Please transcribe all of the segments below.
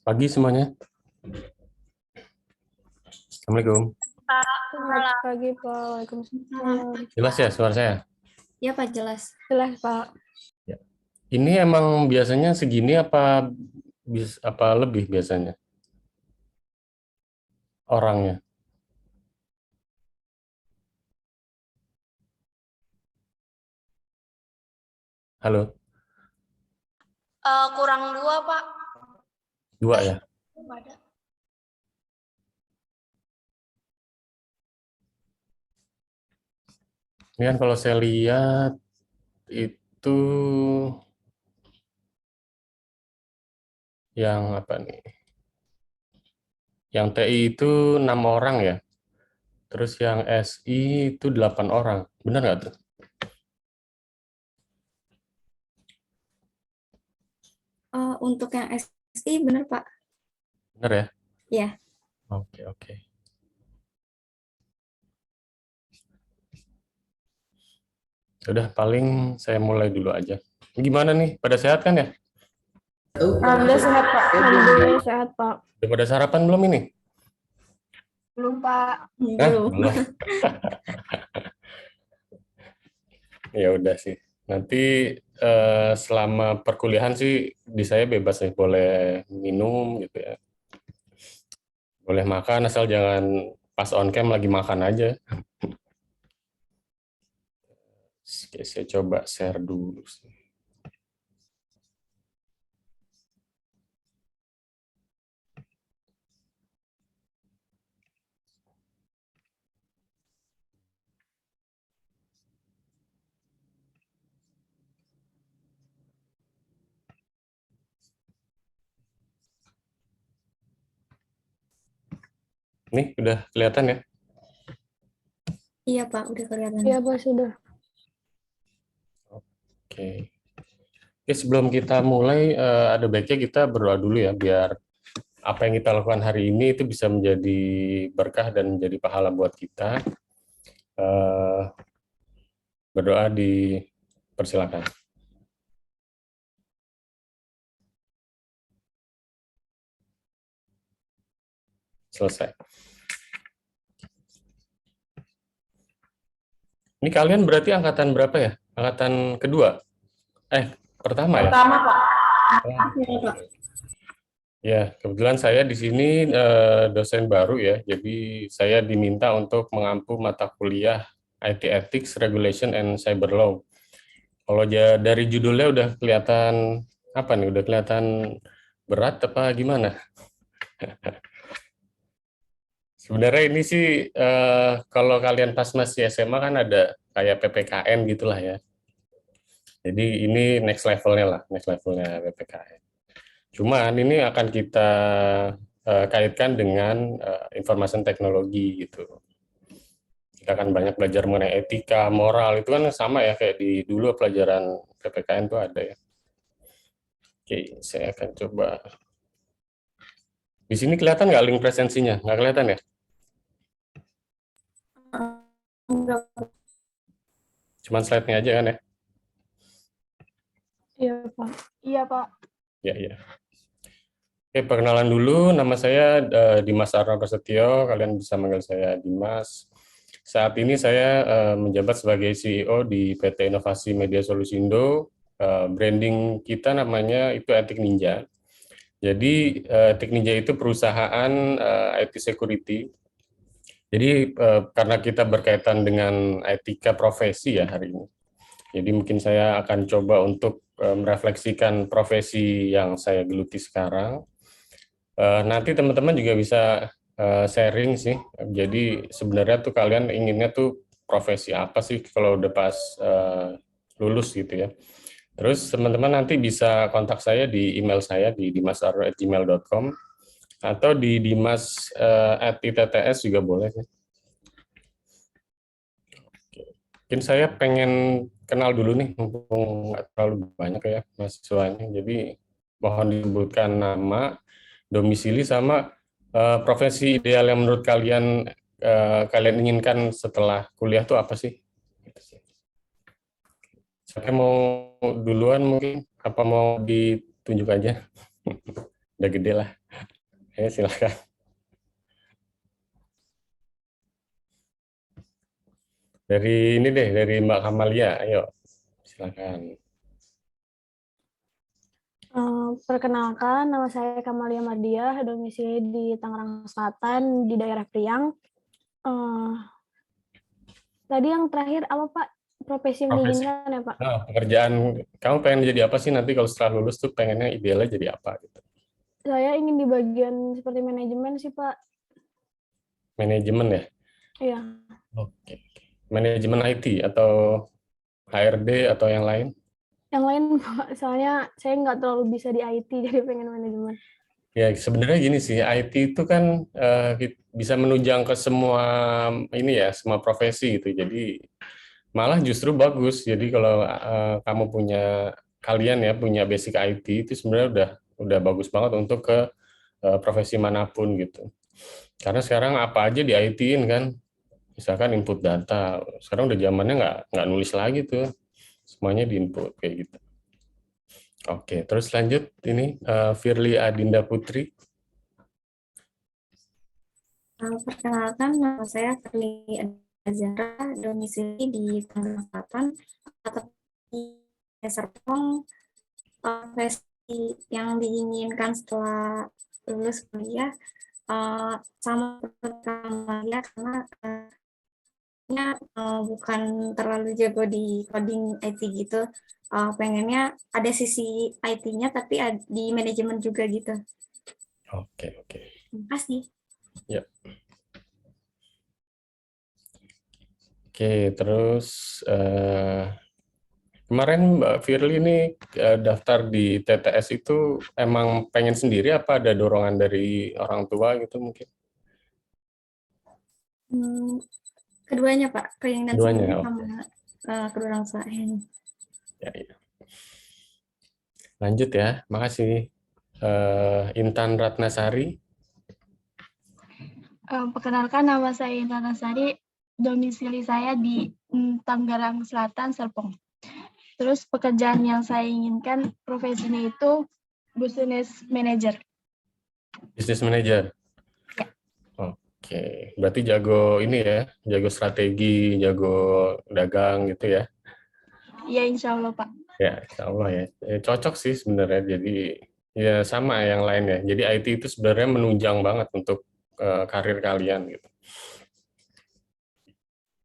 Pagi semuanya. Assalamualaikum. Selamat pagi, Pak. Waalaikumsalam. Jelas ya suara saya? Ya, Pak, jelas. Jelas, Pak. Ya. Ini emang biasanya segini apa lebih biasanya orangnya? Halo, Kurang 2, Pak. 2 ya? Ada. Ini kan kalau saya lihat itu yang apa nih? Yang TI itu 6 orang ya. Terus yang SI itu 8 orang. Benar nggak tuh? Untuk yang SI benar, Pak? Benar ya? Iya. Oke. Udah paling saya mulai dulu aja. Gimana nih? Pada sehat kan ya? Alhamdulillah sehat, Pak. Alhamdulillah sehat, Pak. Udah pada sarapan belum ini? Belum, Pak. Belum. Belum. Ya udah sih. Nanti selama perkuliahan sih di saya bebas nih, boleh minum gitu ya. Boleh makan asal jangan pas on cam lagi makan aja. Oke, saya coba share dulu sih. Nih udah kelihatan ya? Iya, Pak, udah kelihatan. Iya, Pak, sudah. Oke. Oke, sebelum kita mulai ada baiknya kita berdoa dulu ya biar apa yang kita lakukan hari ini itu bisa menjadi berkah dan menjadi pahala buat kita. Berdoa dipersilakan. Selesai. Ini kalian berarti angkatan berapa ya? Angkatan kedua? Pertama ya? Pertama, Pak. Iya, Pak. Ya, kebetulan saya di sini dosen baru ya, jadi saya diminta untuk mengampu mata kuliah IT Ethics, Regulation, and Cyber Law. Kalau dari judulnya udah kelihatan apa nih? Udah kelihatan berat apa gimana? Sebenarnya ini sih kalau kalian pas masih SMA kan ada kayak PPKN gitulah ya. Jadi ini next levelnya lah, next levelnya PPKN. Cuman ini akan kita kaitkan dengan information teknologi gitu. Kita akan banyak belajar mengenai etika, moral, itu kan sama ya kayak di dulu pelajaran PPKN itu ada ya. Oke, saya akan coba. Di sini kelihatan nggak link presensinya? Nggak kelihatan ya? Enggak. Cuman slide-nya aja kan ya? Iya, Pak. Iya, Pak. Ya. Oke, perkenalan dulu. Nama saya Dimas Arno Prasetyo. Kalian bisa manggil saya Dimas. Saat ini saya menjabat sebagai CEO di PT Inovasi Media Solusindo. Branding kita namanya itu Etik Ninja. Jadi Etik Ninja itu perusahaan IT security. Jadi karena kita berkaitan dengan etika profesi ya hari ini. Jadi mungkin saya akan coba untuk merefleksikan profesi yang saya geluti sekarang. Nanti teman-teman juga bisa sharing sih. Jadi sebenarnya tuh kalian inginnya tuh profesi apa sih kalau udah pas lulus gitu ya. Terus teman-teman nanti bisa kontak saya di email saya di dimasarro@gmail.com atau di dimas@itts juga boleh. Mungkin saya pengen kenal dulu nih, mumpung nggak terlalu banyak ya mahasiswanya. Jadi mohon disebutkan nama, domisili, sama profesi ideal yang menurut kalian kalian inginkan setelah kuliah tuh apa sih? Saya mau duluan mungkin, apa mau ditunjuk aja? Udah gede lah. Silakan. Dari ini deh, dari Mbak Kamalia, ayo silakan. Perkenalkan, nama saya Kamalia Mardiah, domisili di Tangerang Selatan, di daerah Priang. Eh, Tadi yang terakhir apa Pak? Profesi yang Profesi. diinginkan ya Pak? Pekerjaan kamu pengen jadi apa sih nanti kalau setelah lulus tuh pengennya idealnya jadi apa gitu? Saya ingin di bagian seperti manajemen sih Pak. Manajemen ya? Iya, Oke. Manajemen IT atau HRD atau yang lain? yang lain Pak, soalnya saya nggak terlalu bisa di IT, jadi pengen manajemen. Ya sebenarnya gini sih, IT itu kan bisa menunjang ke semua ini ya, semua profesi gitu. Jadi malah justru bagus. Jadi kalau kamu kalian ya punya basic IT itu sebenarnya udah bagus banget untuk ke profesi manapun gitu. Karena sekarang apa aja di IT-in kan, misalkan input data. Sekarang udah zamannya nggak nulis lagi tuh, semuanya diinput kayak gitu. Oke, terus lanjut ini Firly Adinda Putri. Perkenalkan, nama saya Firly Azara, domisili di Tangerang Selatan, atau di Serpong. Profesi yang diinginkan setelah lulus kuliah sama seperti Kamalia, karena bukan terlalu jago di coding IT gitu. Pengennya ada sisi IT-nya tapi di manajemen juga gitu. Oke, oke. Terima kasih. Ya. Oke, terus kemarin Mbak Firly ini daftar di TTS itu emang pengen sendiri apa ada dorongan dari orang tua gitu mungkin? Hmm, Keduanya Pak, keinginan Keduanya, sendiri oke. sama kedua orang tua. Ya, ya. Lanjut ya, makasih. Intan Ratnasari. Perkenalkan, nama saya Intan Nasari, domisili saya di Tangerang Selatan, Serpong. Terus pekerjaan yang saya inginkan profesinya itu business manager. Business manager. Ya. Oke, berarti jago ini ya, jago strategi, jago dagang gitu ya. Ya, insya Allah Pak. Ya, insya Allah ya. Cocok sih sebenarnya. Jadi ya sama yang lain ya. Jadi IT itu sebenarnya menunjang banget untuk karir kalian gitu.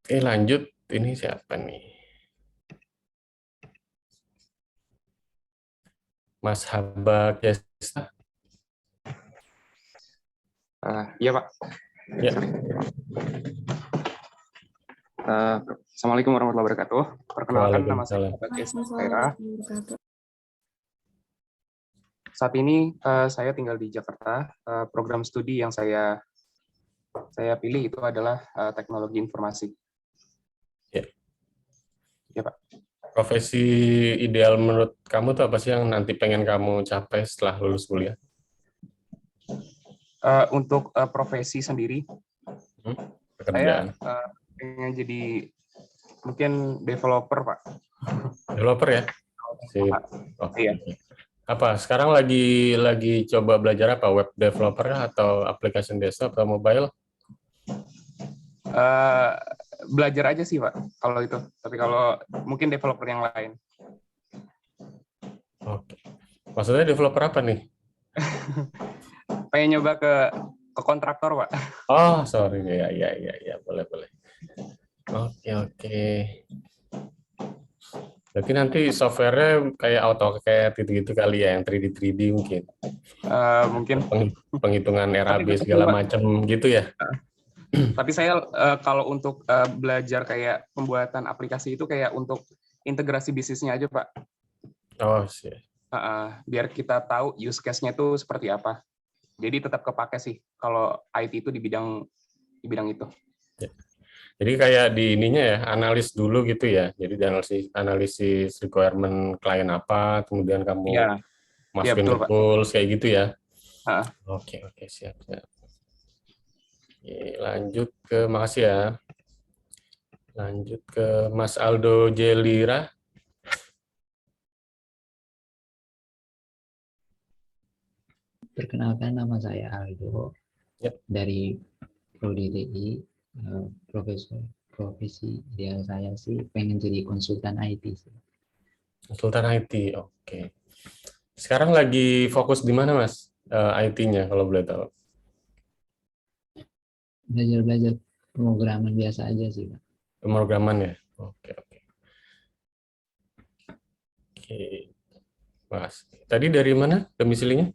Oke, lanjut. Ini siapa nih? Mas Haba Kesta. Iya Pak. Ya. Assalamualaikum warahmatullahi wabarakatuh. Perkenalkan, nama saya Waalaikumsalam. Bagas Saira. Saat ini saya tinggal di Jakarta. Program studi yang saya pilih itu adalah teknologi informasi. Ya. Ya Pak. Profesi ideal menurut kamu tuh apa sih yang nanti pengen kamu capai setelah lulus kuliah? Untuk profesi sendiri, Pekerjaan. saya pengen jadi mungkin developer Pak. Developer ya? Sip. Oke. Iya. Apa sekarang lagi coba belajar apa, web developer atau application desktop atau mobile? Belajar aja sih Pak kalau itu, tapi kalau mungkin developer yang lain. Oke, maksudnya developer apa nih? Pengen nyoba ke kontraktor Pak. Oh sorry, ya boleh. Oke. Berarti nanti software-nya kayak AutoCAD gitu kali ya, yang 3D mungkin. Mungkin. Penghitungan RAB Tapi segala macam gitu ya. Tapi saya kalau untuk belajar kayak pembuatan aplikasi itu kayak untuk integrasi bisnisnya aja Pak. Oh sih. Biar kita tahu use case-nya itu seperti apa. Jadi tetap kepake sih kalau IT itu di bidang itu. Ya. Jadi kayak di ininya ya, analis dulu gitu ya. Jadi analisis requirement klien apa, kemudian kamu Iya, masukin betul ke Pak. tools kayak gitu ya. Uh, Oke, siap. Oke, lanjut ke, makasih ya. Lanjut ke Mas Aldo Jelira. Perkenalkan, nama saya Aldo Yap. dari Prodi TI. Profesi ideal saya sih pengen jadi konsultan IT sih. Konsultan IT, oke. Sekarang lagi fokus di mana, Mas? IT-nya, kalau boleh tahu. Belajar pemrograman biasa aja sih, Pak. Pemrograman ya? Oke, oke. Oke, Mas. Tadi dari mana domisilinya?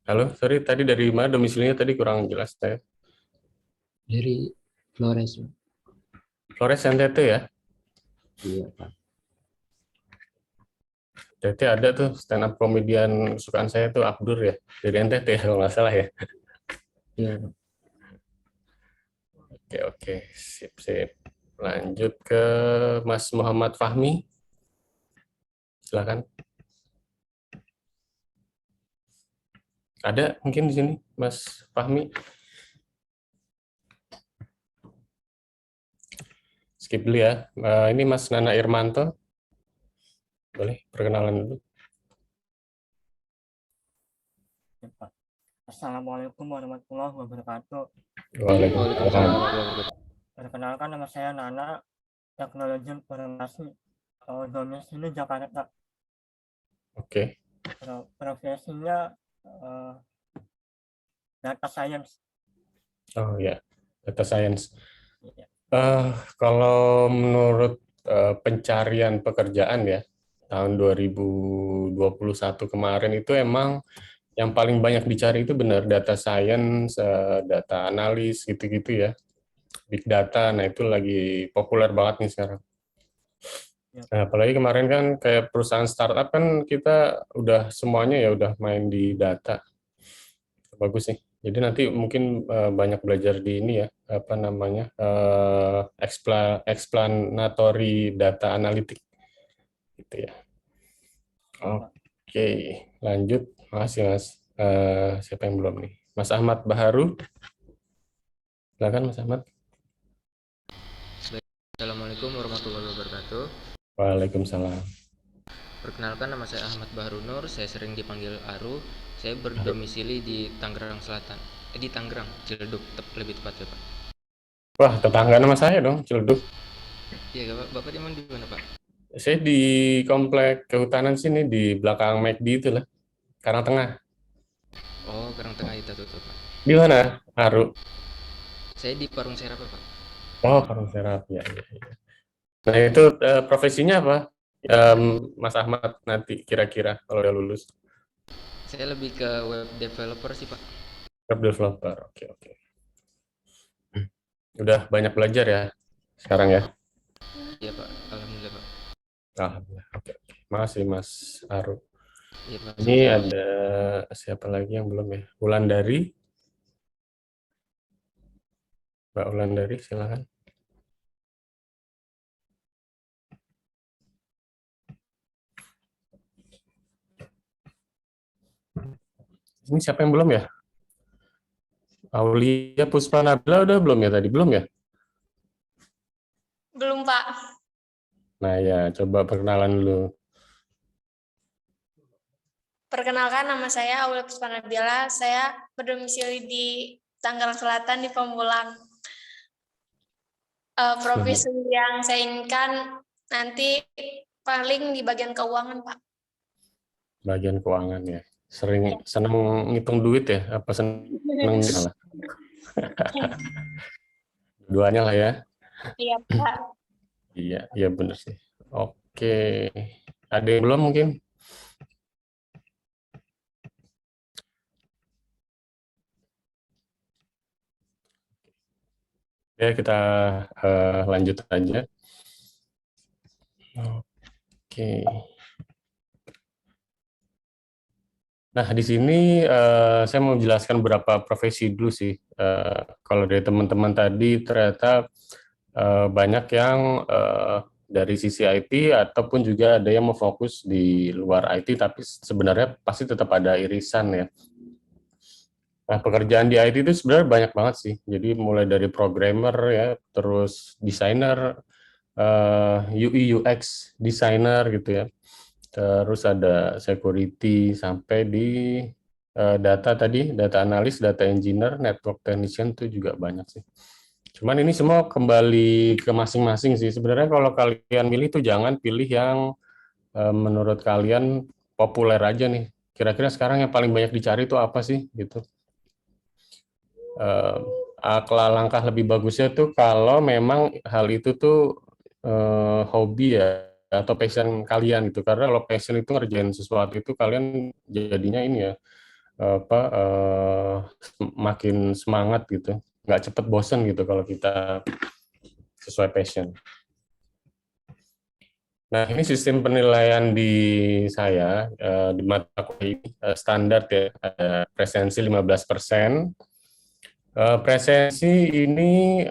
Halo, sorry, tadi dari mana domisilinya? Tadi kurang jelas saya. Dari Flores, Pak. Flores NTT ya? Iya, Pak. NTT ada tuh stand up komedian kesukaan saya tuh Abdur ya, dari NTT kalau nggak salah ya. Iya, Pak. Oke, oke, sip, sip. Lanjut ke Mas Muhammad Fahmi. Silakan. Ada mungkin di sini, Mas Fahmi. Skip dulu ya. Ini Mas Nana Irmanto. Boleh perkenalan dulu. Assalamualaikum warahmatullahi wabarakatuh. Waalaikumsalam. Perkenalkan, nama saya Nana, Teknologi Informasi, domisili Jakarta. Oke. Profesinya data science. Oh ya, data science. Iya. Kalau menurut pencarian pekerjaan ya, tahun 2021 kemarin itu emang yang paling banyak dicari itu benar data science, data analis gitu-gitu ya. Big data, nah itu lagi populer banget nih sekarang. Ya. Nah, apalagi kemarin kan kayak perusahaan startup kan kita udah semuanya ya udah main di data. Bagus sih. Jadi nanti mungkin banyak belajar di ini ya, apa namanya, explanatory data analitik gitu ya. Oke, lanjut. Makasih Mas. Siapa yang belum nih? Mas Ahmad Baharu. Silakan Mas Ahmad. Assalamualaikum warahmatullahi wabarakatuh. Waalaikumsalam. Perkenalkan, nama saya Ahmad Bahru Nur, saya sering dipanggil Aru. Saya berdomisili di Tangerang Selatan. Di Tangerang, Ciledug, lebih tepatnya, Pak. Wah, tetangga nama saya dong, Ciledug. Iya, Bapak emang di mana, Pak? Saya di komplek kehutanan sini di belakang McD itu lah, Karang Tengah. Oh, Karang Tengah itu tuh, Pak. Di mana, Aru? Saya di Parung Serap, Pak. Oh, Karang Serap ya. Nah itu profesinya apa, Mas Ahmad nanti kira-kira kalau udah lulus? Saya lebih ke web developer sih, Pak. Web developer, oke, oke. Udah banyak belajar ya sekarang ya? Iya, Pak. Alhamdulillah, Pak. Alhamdulillah, oke. Makasih Mas Aru. Iya, Pak. Ini ada siapa lagi yang belum ya? Wulandari. Mbak Wulandari, silakan. Ini siapa yang belum ya? Aulia Puspa Nabila udah belum ya tadi? Belum ya? Belum, Pak. Nah ya, coba perkenalan dulu. Perkenalkan, nama saya Aulia Puspanabila. Saya berdomisili di Tangerang Selatan di Pamulang. Profesi yang saya inginkan nanti paling di bagian keuangan, Pak. Bagian keuangan ya. Senang ngitung duit ya? Apa senang salah? Duanya lah ya. Iya, Pak. Iya, iya benar sih. Oke. Ada yang belum mungkin? Ya, kita lanjut aja. Oke. Nah, di sini saya mau menjelaskan beberapa profesi dulu sih. Kalau dari teman-teman tadi ternyata banyak yang dari sisi IT ataupun juga ada yang mau fokus di luar IT, tapi sebenarnya pasti tetap ada irisan ya. Nah, pekerjaan di IT itu sebenarnya banyak banget sih. Jadi mulai dari programmer ya, terus desainer, UI UX designer gitu ya. Terus ada security sampai di data tadi, data analis, data engineer, network technician itu juga banyak sih. Cuman ini semua kembali ke masing-masing sih. Sebenarnya kalau kalian milih tuh jangan pilih yang menurut kalian populer aja nih. Kira-kira sekarang yang paling banyak dicari itu apa sih gitu. Langkah lebih bagusnya tuh kalau memang hal itu tuh hobi ya atau passion kalian gitu. Karena kalau passion itu ngerjain sesuatu itu kalian jadinya ini ya makin semangat gitu. Nggak cepet bosen gitu kalau kita sesuai passion. Nah, ini sistem penilaian di saya, di mata kuliah ini standar ya, presensi 15%. Presensi ini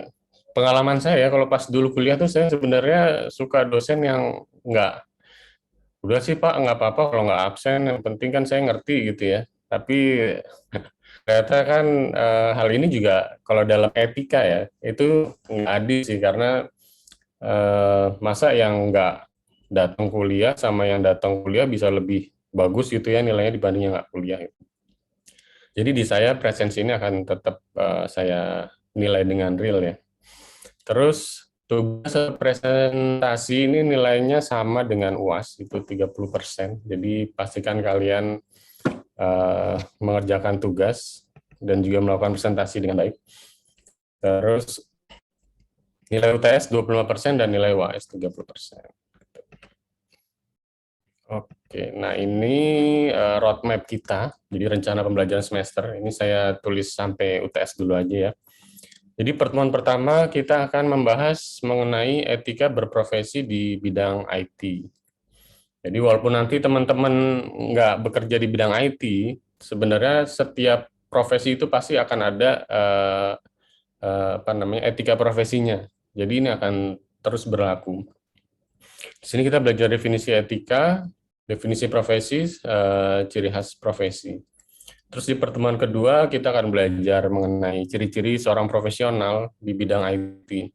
pengalaman saya, kalau pas dulu kuliah tuh saya sebenarnya suka dosen yang udah sih Pak, nggak apa-apa kalau nggak absen, yang penting kan saya ngerti gitu ya. Tapi ternyata kan hal ini juga kalau dalam etika ya, itu nggak adil sih, karena masa yang nggak datang kuliah sama yang datang kuliah bisa lebih bagus gitu ya nilainya dibanding yang nggak kuliah. Jadi di saya presensi ini akan tetap saya nilai dengan real ya. Terus tugas presentasi ini nilainya sama dengan UAS, itu 30%. Jadi pastikan kalian mengerjakan tugas dan juga melakukan presentasi dengan baik. Terus nilai UTS 25% dan nilai UAS 30%. Oke, nah ini roadmap kita, jadi rencana pembelajaran semester. Ini saya tulis sampai UTS dulu aja ya. Jadi pertemuan pertama kita akan membahas mengenai etika berprofesi di bidang IT. Jadi walaupun nanti teman-teman nggak bekerja di bidang IT, sebenarnya setiap profesi itu pasti akan ada etika profesinya. Jadi ini akan terus berlaku. Di sini kita belajar definisi etika, definisi profesi, ciri khas profesi. Terus di pertemuan kedua kita akan belajar mengenai ciri-ciri seorang profesional di bidang IT.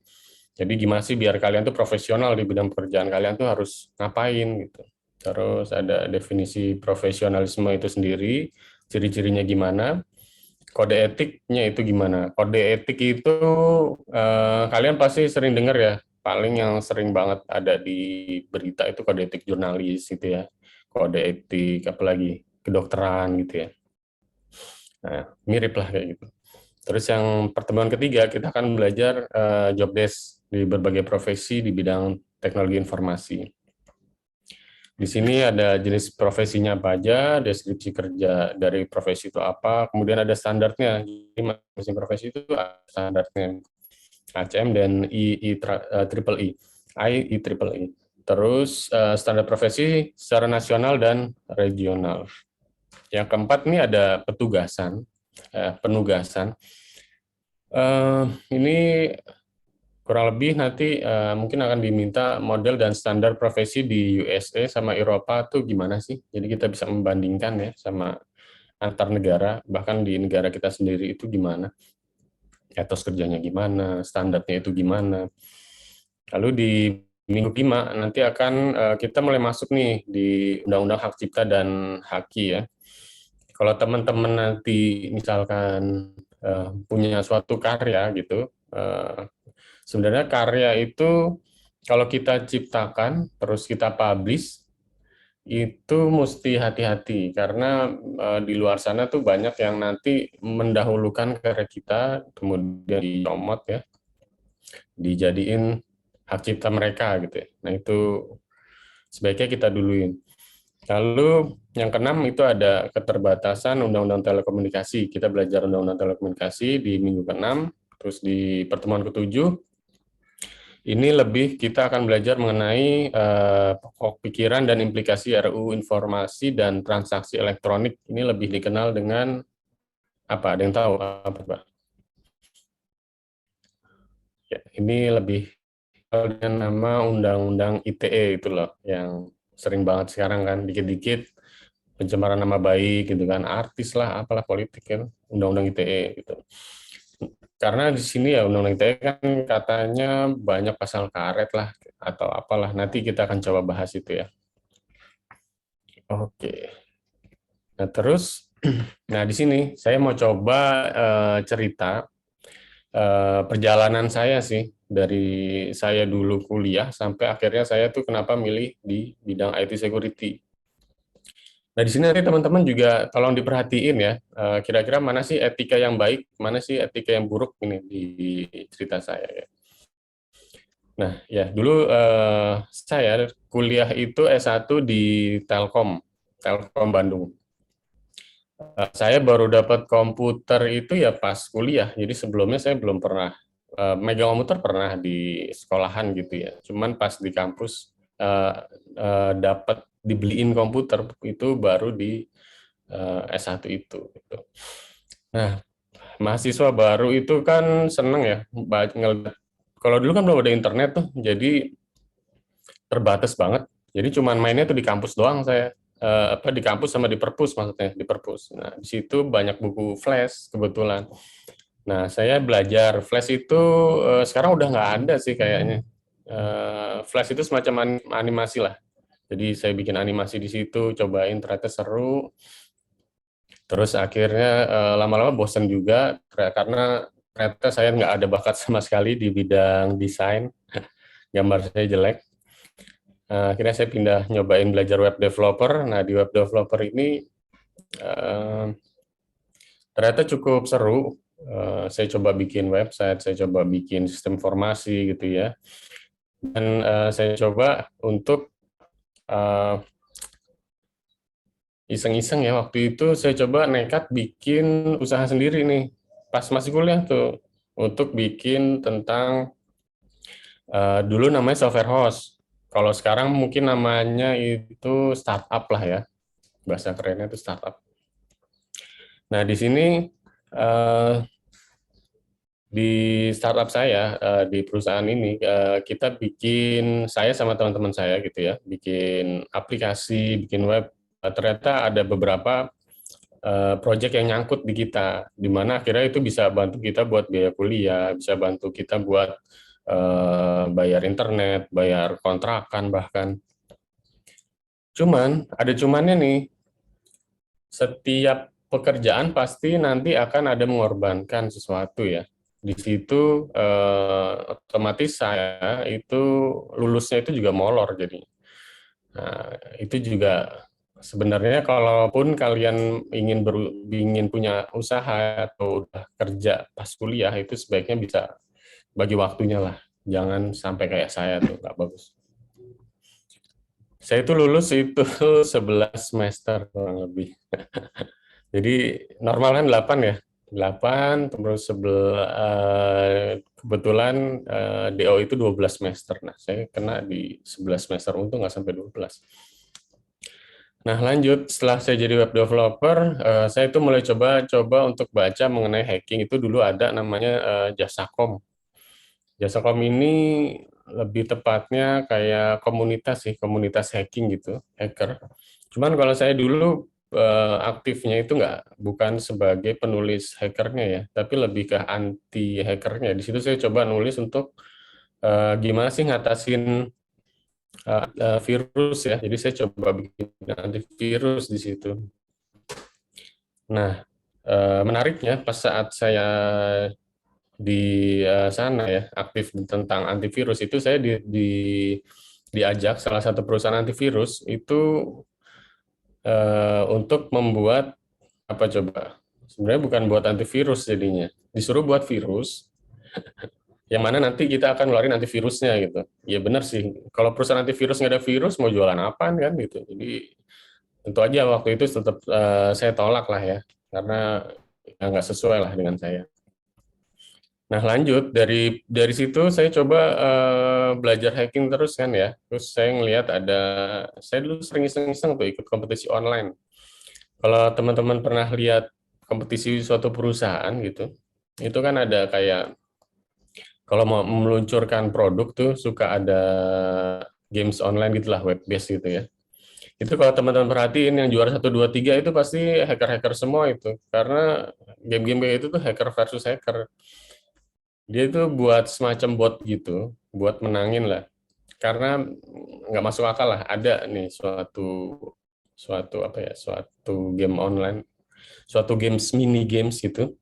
Jadi gimana sih biar kalian tuh profesional di bidang pekerjaan kalian tuh harus ngapain gitu. Terus ada definisi profesionalisme itu sendiri, ciri-cirinya gimana, kode etiknya itu gimana. Kode etik itu kalian pasti sering dengar ya, paling yang sering banget ada di berita itu kode etik jurnalis gitu ya, kode etik apalagi kedokteran gitu ya. Nah, mirip lah kayak gitu. Terus yang pertemuan ketiga kita akan belajar job desk di berbagai profesi di bidang teknologi informasi. Di sini ada jenis profesinya apa aja, deskripsi kerja dari profesi itu apa, kemudian ada standarnya. Jadi masing-masing profesi itu ada standarnya. ACM dan IEEE. Terus standar profesi secara nasional dan regional. Yang keempat ini ada penugasan. Ini kurang lebih nanti mungkin akan diminta model dan standar profesi di USA sama Eropa tuh gimana sih? Jadi kita bisa membandingkan ya sama antar negara, bahkan di negara kita sendiri itu gimana? Etos kerjanya gimana, standarnya itu gimana. Lalu di minggu 5 nanti akan kita mulai masuk nih di Undang-Undang Hak Cipta dan Haki ya. Kalau teman-teman nanti misalkan punya suatu karya gitu, sebenarnya karya itu kalau kita ciptakan terus kita publish itu mesti hati-hati karena di luar sana tuh banyak yang nanti mendahulukan karya kita kemudian dicomot ya, dijadiin hak cipta mereka gitu ya. Nah itu sebaiknya kita duluin. Lalu yang keenam itu ada keterbatasan Undang-Undang Telekomunikasi. Kita belajar Undang-Undang Telekomunikasi di minggu ke-6. Terus di pertemuan ke-7, ini lebih kita akan belajar mengenai pokok pikiran dan implikasi RUU Informasi dan Transaksi Elektronik. Ini lebih dikenal dengan apa? Ada yang tahu apa, Pak? Ya, ini lebih dengan nama Undang-Undang ITE itu loh, yang sering banget sekarang kan, dikit-dikit pencemaran nama baik gitu kan, artis lah, apalah politik kan, Undang-Undang ITE gitu. karena di sini ya Undang-Undang ITE kan katanya banyak pasal karet lah atau apalah. Nanti kita akan coba bahas itu ya. Oke. Nah, terus nah di sini saya mau coba cerita perjalanan saya sih dari saya dulu kuliah sampai akhirnya saya tuh kenapa milih di bidang IT security. Nah, di sini nanti teman-teman juga tolong diperhatiin ya, kira-kira mana sih etika yang baik, mana sih etika yang buruk ini di cerita saya ya. Nah, ya dulu saya kuliah itu S1 di Telkom Bandung. Saya baru dapat komputer itu ya pas kuliah, jadi sebelumnya saya belum pernah megang komputer, pernah di sekolahan gitu ya. Cuman pas di kampus dapat dibeliin komputer itu baru di S1 itu. Gitu. Nah, mahasiswa baru itu kan seneng ya, kalau dulu kan belum ada internet tuh, jadi terbatas banget. Jadi cuman mainnya tuh di kampus doang saya. Di kampus sama di perpus maksudnya, di perpus. Nah, di situ banyak buku flash kebetulan. Nah, saya belajar flash itu sekarang udah nggak ada sih kayaknya. Flash itu semacam animasi lah. Jadi saya bikin animasi di situ, cobain ternyata seru. Terus akhirnya lama-lama bosan juga karena ternyata saya nggak ada bakat sama sekali di bidang desain. Gambar saya jelek. Akhirnya saya pindah nyobain belajar web developer. Nah, di web developer ini ternyata cukup seru. Saya coba bikin website, saya coba bikin sistem informasi gitu ya. Dan saya coba untuk iseng-iseng ya, waktu itu saya coba nekat bikin usaha sendiri nih. Pas masih kuliah tuh, untuk bikin tentang, dulu namanya software house. Kalau sekarang mungkin namanya itu startup lah ya, bahasa kerennya itu startup. Nah, di sini di startup saya, di perusahaan ini, kita bikin, saya sama teman-teman saya gitu ya, bikin aplikasi, bikin web. Ternyata ada beberapa proyek yang nyangkut di kita, di mana akhirnya itu bisa bantu kita buat biaya kuliah, bisa bantu kita buat bayar internet, bayar kontrakan bahkan. Cuman, ada cumannya nih, setiap pekerjaan pasti nanti akan ada mengorbankan sesuatu ya. Di situ otomatis saya itu lulusnya itu juga molor jadi. Nah, itu juga sebenarnya kalaupun kalian ingin punya usaha atau udah kerja pas kuliah itu sebaiknya bisa bagi waktunya lah. Jangan sampai kayak saya tuh, nggak bagus. Saya itu lulus itu 11 semester kurang lebih. Jadi normal kan 8 ya. 8, terus kebetulan DO itu 12 semester. Nah, saya kena di 11 semester, untung nggak sampai 12. Nah, lanjut, setelah saya jadi web developer, saya itu mulai coba untuk baca mengenai hacking. Itu dulu ada namanya Jasacom. Jasacom ini lebih tepatnya kayak komunitas sih, komunitas hacking gitu, hacker. Cuman kalau saya dulu aktifnya itu bukan sebagai penulis hackernya ya, tapi lebih ke anti hackernya. Di situ saya coba nulis untuk gimana sih ngatasin virus ya. Jadi saya coba bikin antivirus di situ. Nah, menariknya pas saat saya di sana ya, aktif tentang antivirus itu saya diajak salah satu perusahaan antivirus itu untuk membuat apa coba? Sebenarnya bukan buat antivirus jadinya, disuruh buat virus yang mana nanti kita akan ngeluarin antivirusnya gitu. Ya benar sih, kalau perusahaan antivirus nggak ada virus mau jualan apaan kan gitu. Jadi tentu aja waktu itu tetap saya tolak lah ya, karena nggak sesuai lah dengan saya. Nah, lanjut dari situ saya coba belajar hacking terus kan ya. Terus saya ngelihat saya dulu sering iseng-iseng tuh ikut kompetisi online. Kalau teman-teman pernah lihat kompetisi suatu perusahaan gitu, itu kan ada kayak kalau mau meluncurkan produk tuh suka ada games online gitulah, web based gitu ya. Itu kalau teman-teman perhatiin yang juara 1, 2, 3 itu pasti hacker-hacker semua itu. Karena game-game kayak itu tuh hacker versus hacker. Dia itu buat semacam bot gitu, buat menangin lah. Karena nggak masuk akal lah, ada nih suatu apa ya, suatu game online, suatu mini games gitu,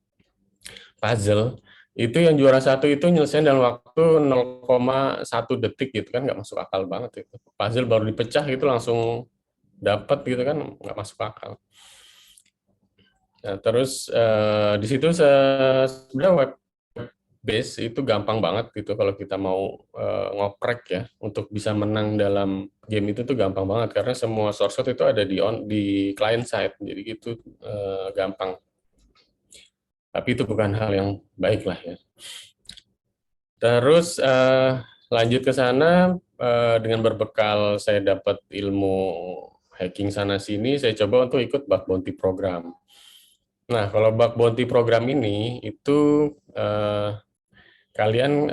puzzle. Itu yang juara satu itu nyelesain dalam waktu 0,1 detik gitu kan, nggak masuk akal banget itu. Puzzle baru dipecah itu langsung dapat gitu kan, nggak masuk akal. Nah, terus di situ sebenarnya web base itu gampang banget gitu kalau kita mau ngoprek ya untuk bisa menang dalam game itu tuh gampang banget karena semua source code itu ada di client side, jadi gitu gampang. Tapi itu bukan hal yang baik lah ya. Terus lanjut ke sana dengan berbekal saya dapat ilmu hacking sana sini, saya coba untuk ikut bug bounty program. Nah, kalau bug bounty program ini itu kalian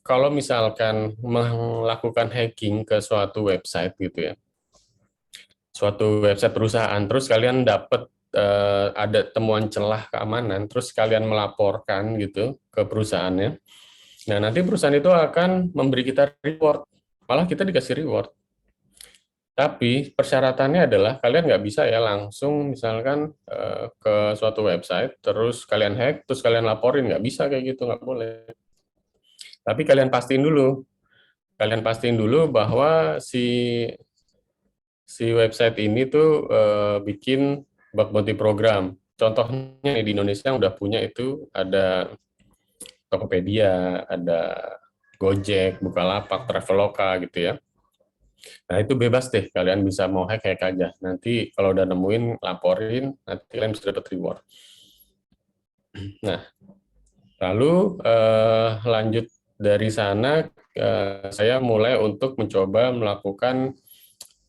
kalau misalkan melakukan hacking ke suatu website gitu ya, suatu website perusahaan, terus kalian dapat ada temuan celah keamanan, terus kalian melaporkan gitu ke perusahaannya. Nah, nanti perusahaan itu akan memberi kita reward, malah kita dikasih reward. Tapi persyaratannya adalah kalian nggak bisa ya langsung misalkan ke suatu website, terus kalian hack, terus kalian laporin, nggak bisa kayak gitu, nggak boleh. Tapi kalian pastiin dulu bahwa si website ini tuh bikin bug bounty program. Contohnya di Indonesia yang udah punya itu ada Tokopedia, ada Gojek, Bukalapak, Traveloka gitu ya. Nah, itu bebas deh, kalian bisa mau hack aja. Nanti kalau udah nemuin, laporin, nanti kalian bisa dapat reward. Nah, lalu lanjut dari sana, saya mulai untuk mencoba melakukan,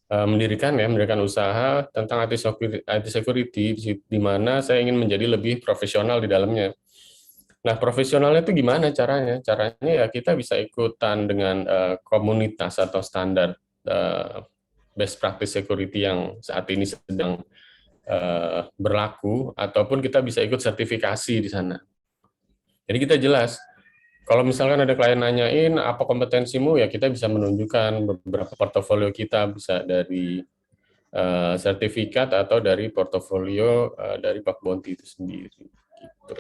mendirikan usaha tentang IT security, di mana saya ingin menjadi lebih profesional di dalamnya. Nah, profesionalnya itu gimana caranya? Caranya ya kita bisa ikutan dengan komunitas atau standar best practice security yang saat ini sedang berlaku, ataupun kita bisa ikut sertifikasi di sana. Jadi kita jelas, kalau misalkan ada klien nanyain apa kompetensimu, ya kita bisa menunjukkan beberapa portofolio kita, bisa dari sertifikat atau dari portofolio dari bug bounty itu sendiri. Gitu.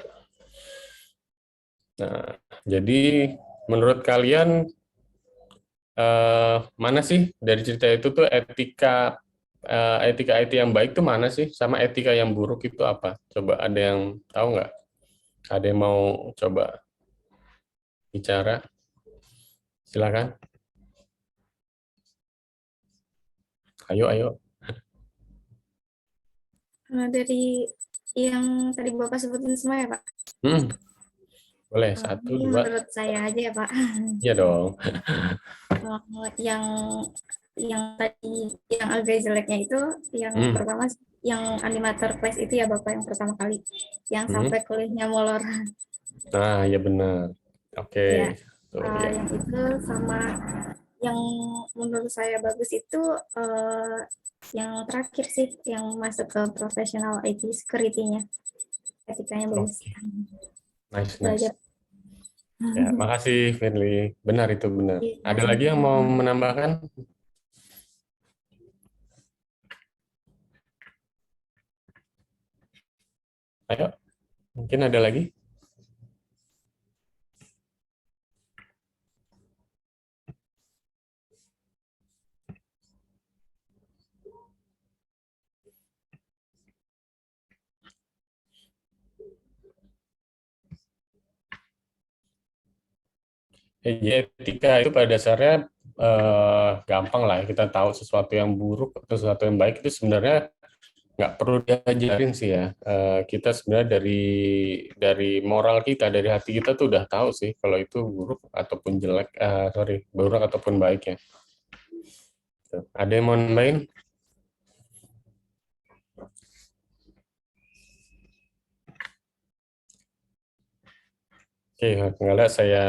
Nah, jadi menurut kalian mana sih dari cerita itu tuh etika IT yang baik tuh mana sih, sama etika yang buruk itu apa? Coba ada yang tahu nggak? Ada yang mau coba bicara? Silakan. Ayo. Dari yang tadi Bapak sebutin semua ya, Pak? Boleh, 1, 2. Menurut saya aja ya, Pak. Iya dong. Yang tadi yang agak jeleknya itu yang pertama, yang animator class itu ya Bapak, yang pertama kali yang sampai kuliahnya molor. Nah, ya benar. Oke. Ya. Yang itu sama yang menurut saya bagus itu yang terakhir sih, yang masuk ke profesional IT security-nya, etikanya bagus. Nice. Ya, makasih Firly. Benar itu benar. Ada lagi yang mau menambahkan? Ayo, mungkin ada lagi? Ya, etika itu pada dasarnya gampang lah, kita tahu sesuatu yang buruk atau sesuatu yang baik itu sebenarnya nggak perlu diajarin sih ya. Kita sebenarnya dari moral kita, dari hati kita tuh udah tahu sih kalau itu buruk ataupun jelek, buruk ataupun baik ya. Ada yang mau nambahin? Oke, nggak saya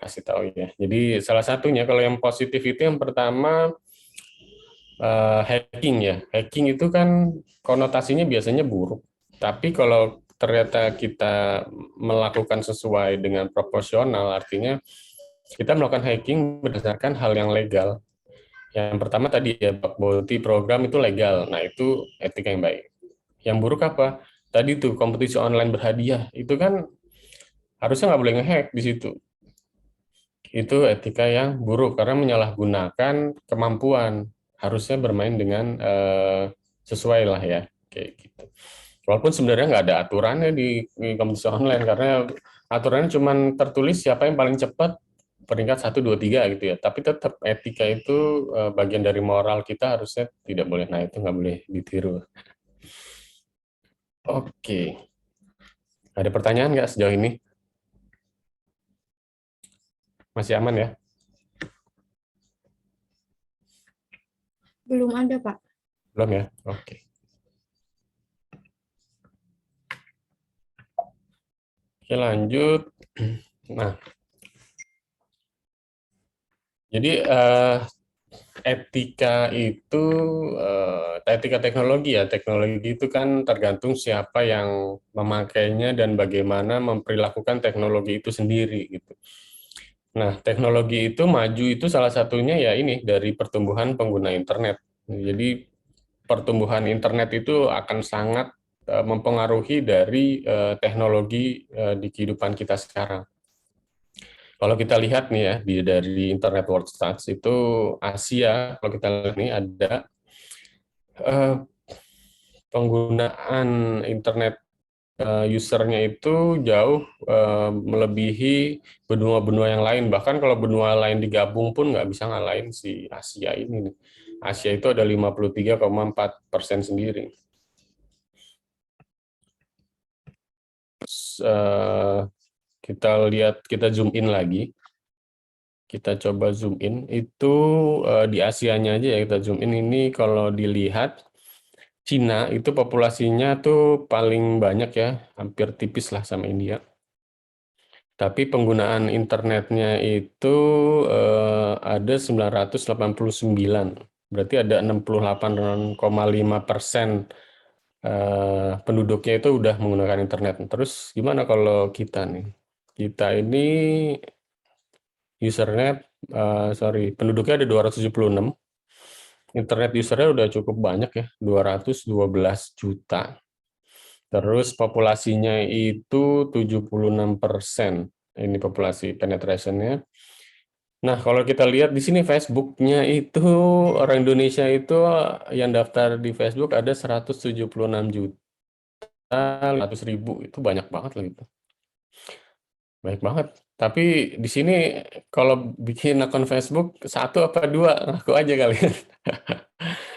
kasih tahu ya. Jadi salah satunya kalau yang positif itu yang pertama hacking ya. Hacking itu kan konotasinya biasanya buruk. Tapi kalau ternyata kita melakukan sesuai dengan proporsional, artinya kita melakukan hacking berdasarkan hal yang legal. Yang pertama tadi ya, bug bounty program itu legal. Nah, itu etika yang baik. Yang buruk apa? Tadi tuh kompetisi online berhadiah. Itu kan harusnya nggak boleh ngehack di situ. Itu etika yang buruk karena menyalahgunakan kemampuan. Harusnya bermain dengan sesuai lah ya, kayak gitu. Walaupun sebenarnya nggak ada aturannya di kompetisi online karena aturannya cuma tertulis siapa yang paling cepat peringkat 1, 2, 3 gitu ya. Tapi tetap etika itu bagian dari moral kita harusnya tidak boleh. Nah, itu nggak boleh ditiru. Oke. Ada pertanyaan nggak sejauh ini? Masih aman ya? Belum ada, Pak. Belum ya? Oke. Oke, lanjut. Nah, jadi etika itu etika teknologi ya. Teknologi itu kan tergantung siapa yang memakainya dan bagaimana memperlakukan teknologi itu sendiri gitu. Nah, teknologi itu maju itu salah satunya ya ini dari pertumbuhan pengguna internet. Jadi pertumbuhan internet itu akan sangat mempengaruhi dari teknologi di kehidupan kita sekarang. Kalau kita lihat nih ya dari Internet World Stats itu Asia, kalau kita lihat nih ada penggunaan internet usernya itu jauh melebihi benua-benua yang lain. Bahkan kalau benua lain digabung pun nggak bisa ngalahin si Asia ini nih. Asia itu ada 53,4% sendiri. Terus, kita lihat, kita zoom in lagi. Kita coba zoom in, itu di Asianya aja ya, kita zoom in ini kalau dilihat, Cina itu populasinya tuh paling banyak ya, hampir tipis lah sama India. Tapi penggunaan internetnya itu ada 989, berarti ada 68,5% penduduknya itu udah menggunakan internet. Terus gimana kalau kita nih? Kita ini usernya, penduduknya ada 276, internet usernya udah cukup banyak ya, 212 juta. Terus populasinya itu 76%, ini populasi penetrationnya. Nah, kalau kita lihat di sini Facebook-nya itu, orang Indonesia itu yang daftar di Facebook ada 176 juta 500 ribu, itu banyak banget loh itu. Baik banget. Tapi di sini kalau bikin akun Facebook 1 apa 2, ngaku aja kali ya.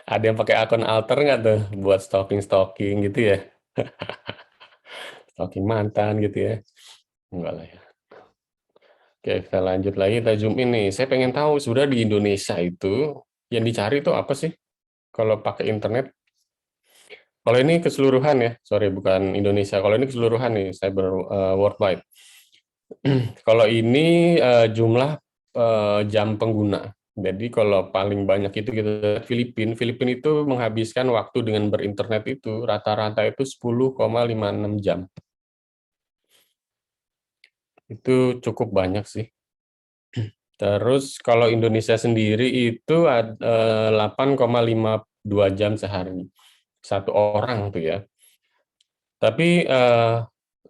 Ada yang pakai akun alter nggak tuh buat stalking-stalking gitu ya? Stalking mantan gitu ya? Enggak lah ya. Oke, kita lanjut lagi, kita zoom in nih. Saya pengen tahu sudah di Indonesia itu yang dicari itu apa sih kalau pakai internet? Kalau ini keseluruhan ya, sorry bukan Indonesia. Kalau ini keseluruhan nih, cyber worldwide. Kalau ini jumlah jam pengguna. Jadi kalau paling banyak itu kita lihat Filipina. Filipina itu menghabiskan waktu dengan berinternet itu rata-rata itu 10,56 jam. Itu cukup banyak sih. Terus kalau Indonesia sendiri itu 8,52 jam sehari. Satu orang tuh ya. Tapi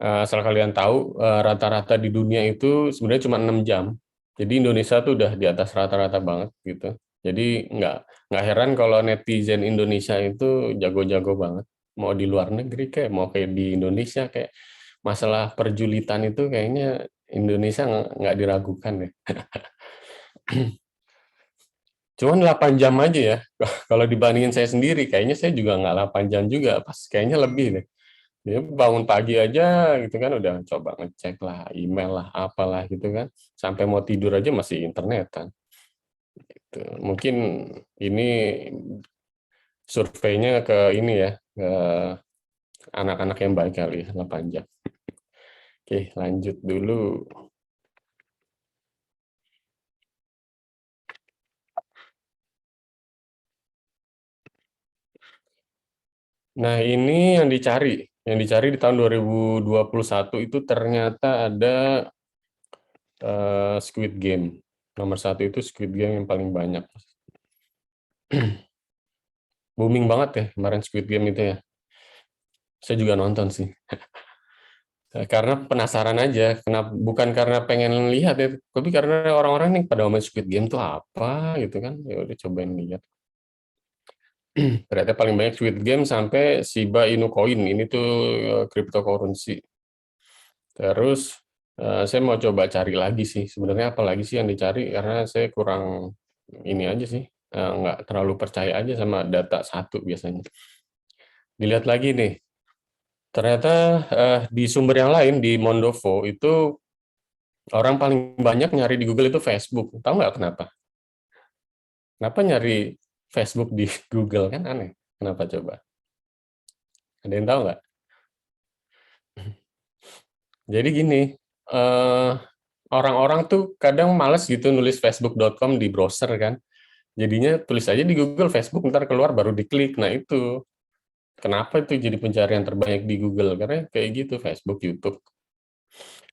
asal kalian tahu, rata-rata di dunia itu sebenarnya cuma 6 jam. Jadi Indonesia tuh udah di atas rata-rata banget gitu. Jadi nggak heran kalau netizen Indonesia itu jago-jago banget. Mau di luar negeri kayak mau kayak di Indonesia, kayak masalah perjulitan itu kayaknya Indonesia nggak diragukan deh. Cuman 8 jam aja ya. Kalau dibandingin saya sendiri, kayaknya saya juga nggak 8 jam juga, pas kayaknya lebih deh. Dia bangun pagi aja gitu kan udah coba ngecek lah, email lah, apalah gitu kan. Sampai mau tidur aja masih internetan. Gitu. Mungkin ini surveinya ke ini ya, ke anak-anak yang baik kali, 8 jam. Oke, lanjut dulu. Nah, ini yang dicari. Yang dicari di tahun 2021 itu ternyata ada Squid Game. Nomor 1 itu Squid Game yang paling banyak. Booming banget ya kemarin Squid Game itu ya. Saya juga nonton sih. Karena penasaran aja, bukan karena pengen lihat ya, tapi karena orang-orang nih pada main Squid Game tuh apa gitu kan. Ya udah cobain lihat. Ternyata paling banyak Squid Game sampai Shiba Inu Coin. Ini tuh cryptocurrency. Terus saya mau coba cari lagi sih. Sebenarnya apa lagi sih yang dicari? Karena saya kurang ini aja sih, nggak terlalu percaya aja sama data satu biasanya. Dilihat lagi nih. Ternyata di sumber yang lain di Mondovo itu orang paling banyak nyari di Google itu Facebook. Tahu nggak kenapa? Kenapa nyari Facebook di Google kan aneh. Kenapa coba? Ada yang tahu nggak? Jadi gini, orang-orang tuh kadang males gitu nulis facebook.com di browser kan. Jadinya tulis aja di Google Facebook, ntar keluar baru diklik. Nah itu, kenapa itu jadi pencarian terbanyak di Google? Karena kayak gitu, Facebook, YouTube.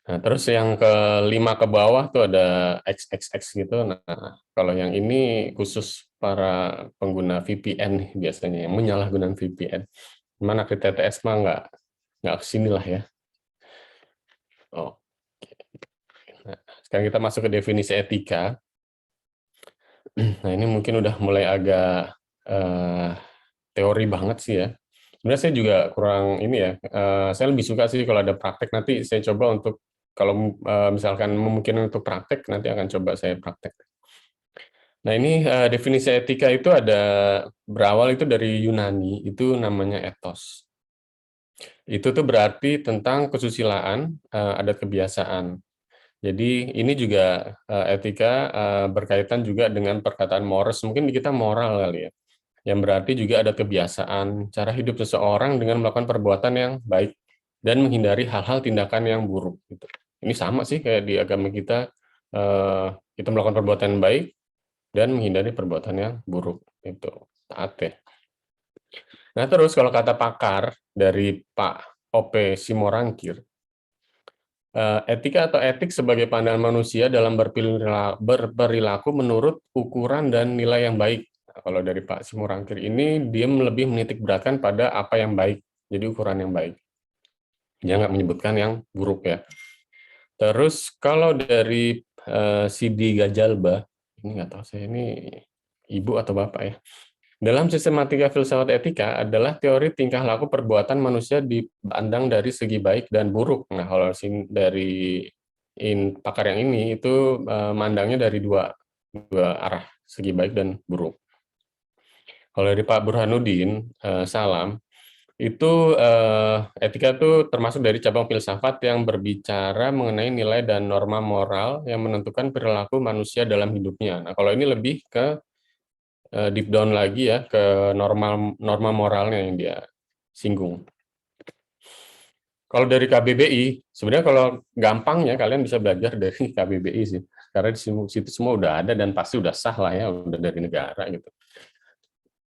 Nah, terus yang kelima ke bawah tuh ada XXX gitu. Nah, kalau yang ini khusus para pengguna VPN nih biasanya, yang menyalahgunakan VPN. Mana ke TTS mah nggak kesini lah ya. Oh. Nah, sekarang kita masuk ke definisi etika. Nah, ini mungkin udah mulai agak teori banget sih ya. Sebenarnya saya juga kurang ini ya. Saya lebih suka sih kalau ada praktek. Nanti saya coba untuk kalau misalkan memungkinkan untuk praktek, nanti akan coba saya praktek. Nah, ini definisi etika itu ada berawal itu dari Yunani, itu namanya ethos. Itu tuh berarti tentang kesusilaan, adat kebiasaan. Jadi ini juga etika berkaitan juga dengan perkataan mores. Mungkin di kita moral kali ya. Yang berarti juga ada kebiasaan, cara hidup seseorang dengan melakukan perbuatan yang baik dan menghindari hal-hal tindakan yang buruk. Gitu. Ini sama sih kayak di agama kita, kita melakukan perbuatan yang baik dan menghindari perbuatan yang buruk. Itu taat ya. Nah terus kalau kata pakar dari Pak O.P. Simorangkir, etika atau etik sebagai pandangan manusia dalam berperilaku menurut ukuran dan nilai yang baik. Nah, kalau dari Pak Simorangkir ini, dia lebih menitik beratkan pada apa yang baik, jadi ukuran yang baik. Dia nggak menyebutkan yang buruk ya. Terus kalau dari Sidi Gajalba, ini nggak tahu saya ini ibu atau bapak ya. Dalam sistematika filsafat etika adalah teori tingkah laku perbuatan manusia dipandang dari segi baik dan buruk. Nah, kalau dari pakar yang ini itu mandangnya dari dua arah, segi baik dan buruk. Kalau dari Pak Burhanuddin Salam, itu etika itu termasuk dari cabang filsafat yang berbicara mengenai nilai dan norma moral yang menentukan perilaku manusia dalam hidupnya. Nah, kalau ini lebih ke deep down lagi ya ke norma moralnya yang dia singgung. Kalau dari KBBI, sebenarnya kalau gampangnya kalian bisa belajar dari KBBI sih, karena di situ semua udah ada dan pasti udah sah lah ya, udah dari negara gitu.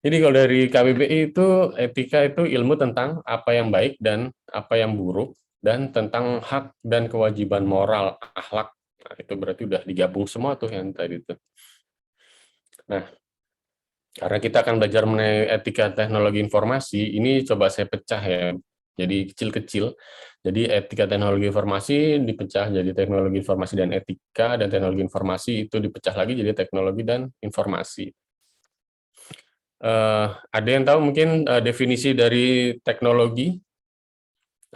Jadi kalau dari KBBI itu etika itu ilmu tentang apa yang baik dan apa yang buruk dan tentang hak dan kewajiban moral, akhlak. Nah, itu berarti udah digabung semua tuh yang tadi itu. Nah, karena kita akan belajar mengenai etika teknologi informasi, ini coba saya pecah ya, jadi kecil-kecil. Jadi etika teknologi informasi dipecah jadi teknologi informasi dan etika, dan teknologi informasi itu dipecah lagi jadi teknologi dan informasi. Ada yang tahu mungkin definisi dari teknologi?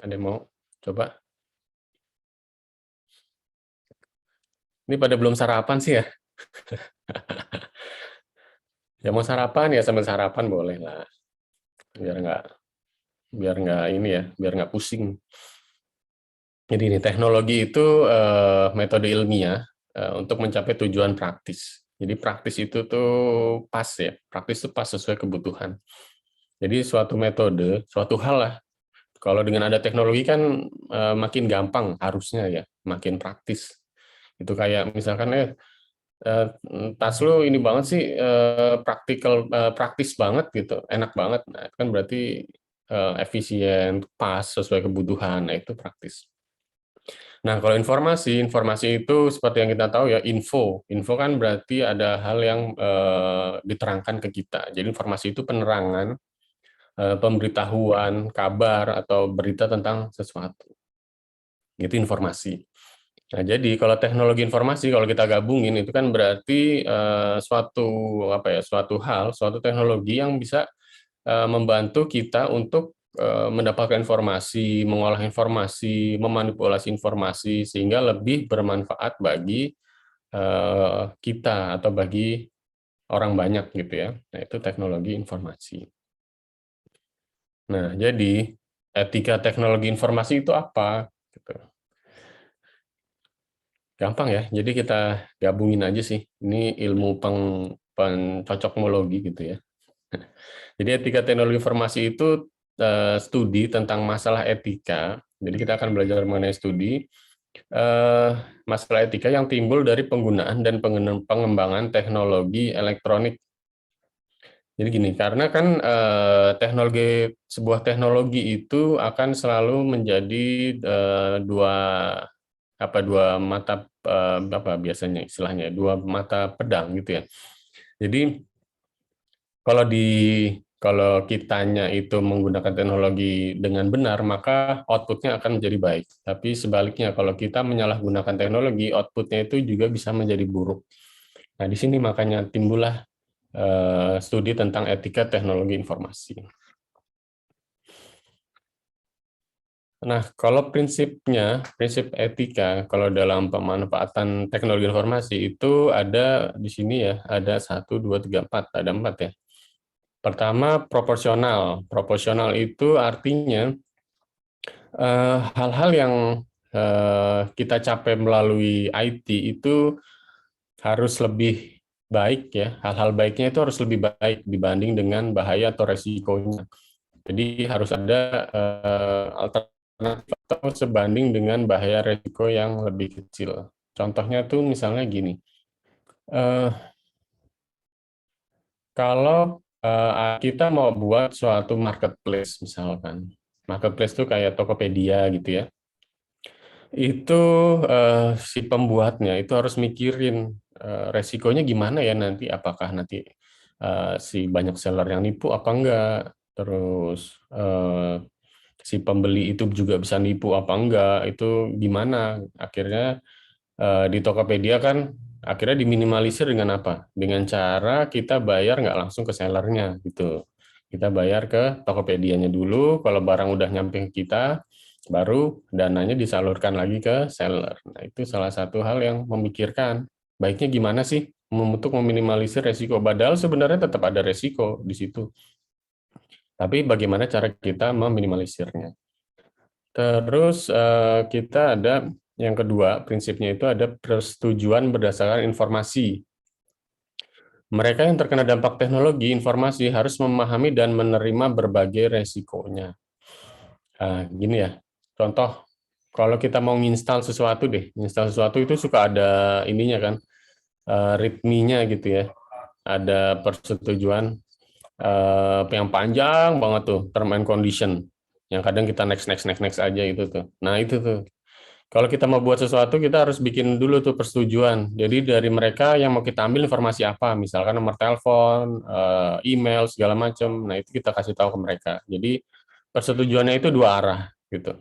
Ada yang mau coba? Ini pada belum sarapan sih ya? Ya mau sarapan ya sambil sarapan boleh lah, biar nggak ini ya, biar nggak pusing. Jadi ini teknologi itu metode ilmiah untuk mencapai tujuan praktis. Jadi praktis itu tuh pas ya, praktis itu pas sesuai kebutuhan. Jadi suatu metode, suatu hal lah. Kalau dengan ada teknologi kan makin gampang harusnya ya, makin praktis. Itu kayak misalkan tas lu ini banget sih praktis banget gitu, enak banget. Nah, itu kan berarti efisien, pas, sesuai kebutuhan. Nah, itu praktis. Nah, kalau informasi itu seperti yang kita tahu ya, info. Info kan berarti ada hal yang diterangkan ke kita. Jadi informasi itu penerangan, pemberitahuan, kabar, atau berita tentang sesuatu. Itu informasi. Nah, jadi kalau teknologi informasi, kalau kita gabungin, itu kan berarti suatu teknologi yang bisa membantu kita untuk mendapatkan informasi, mengolah informasi, memanipulasi informasi, sehingga lebih bermanfaat bagi kita atau bagi orang banyak gitu ya. Nah, itu teknologi informasi. Nah, jadi etika teknologi informasi itu apa? Gitu. Gampang ya, jadi kita gabungin aja sih. Ini ilmu pencocokmologi gitu ya. Jadi etika teknologi informasi itu studi tentang masalah etika. Jadi kita akan belajar mengenai studi masalah etika yang timbul dari penggunaan dan pengembangan teknologi elektronik. Jadi gini, karena kan sebuah teknologi itu akan selalu menjadi dua mata biasanya istilahnya dua mata pedang gitu ya. Jadi kalau kitanya itu menggunakan teknologi dengan benar, maka outputnya akan menjadi baik. Tapi sebaliknya, kalau kita menyalahgunakan teknologi, outputnya itu juga bisa menjadi buruk. Nah, di sini makanya timbullah studi tentang etika teknologi informasi. Nah, kalau prinsip etika, kalau dalam pemanfaatan teknologi informasi itu ada di sini ya, ada 1, 2, 3, 4, ada 4 ya. Pertama, proporsional. Proporsional itu artinya hal-hal yang kita capai melalui IT itu harus lebih baik ya. Hal-hal baiknya itu harus lebih baik dibanding dengan bahaya atau resikonya. Jadi harus ada alternatif atau sebanding dengan bahaya resiko yang lebih kecil. Contohnya tuh misalnya gini. Kalau kita mau buat suatu marketplace misalkan. Marketplace itu kayak Tokopedia gitu ya. Itu si pembuatnya itu harus mikirin resikonya gimana ya nanti, apakah nanti si banyak seller yang nipu apa enggak, terus si pembeli itu juga bisa nipu apa enggak, itu gimana. Akhirnya di Tokopedia kan akhirnya diminimalisir dengan apa? Dengan cara kita bayar nggak langsung ke sellernya gitu. Kita bayar ke Tokopedia-nya dulu, kalau barang udah nyampe ke kita, baru dananya disalurkan lagi ke seller. Nah, itu salah satu hal yang memikirkan, baiknya gimana sih untuk meminimalisir resiko. Padahal sebenarnya tetap ada resiko di situ. Tapi bagaimana cara kita meminimalisirnya. Terus kita ada yang kedua, prinsipnya itu ada persetujuan berdasarkan informasi. Mereka yang terkena dampak teknologi informasi harus memahami dan menerima berbagai resikonya. Gini ya, contoh, kalau kita mau nginstal sesuatu install sesuatu itu suka ada ininya kan, readme-nya gitu ya. Ada persetujuan yang panjang banget tuh, term and condition. Yang kadang kita next aja itu tuh. Nah itu tuh. Kalau kita mau buat sesuatu, kita harus bikin dulu tuh persetujuan. Jadi dari mereka yang mau kita ambil informasi apa, misalkan nomor telepon, email, segala macam. Nah itu kita kasih tahu ke mereka. Jadi persetujuannya itu dua arah gitu.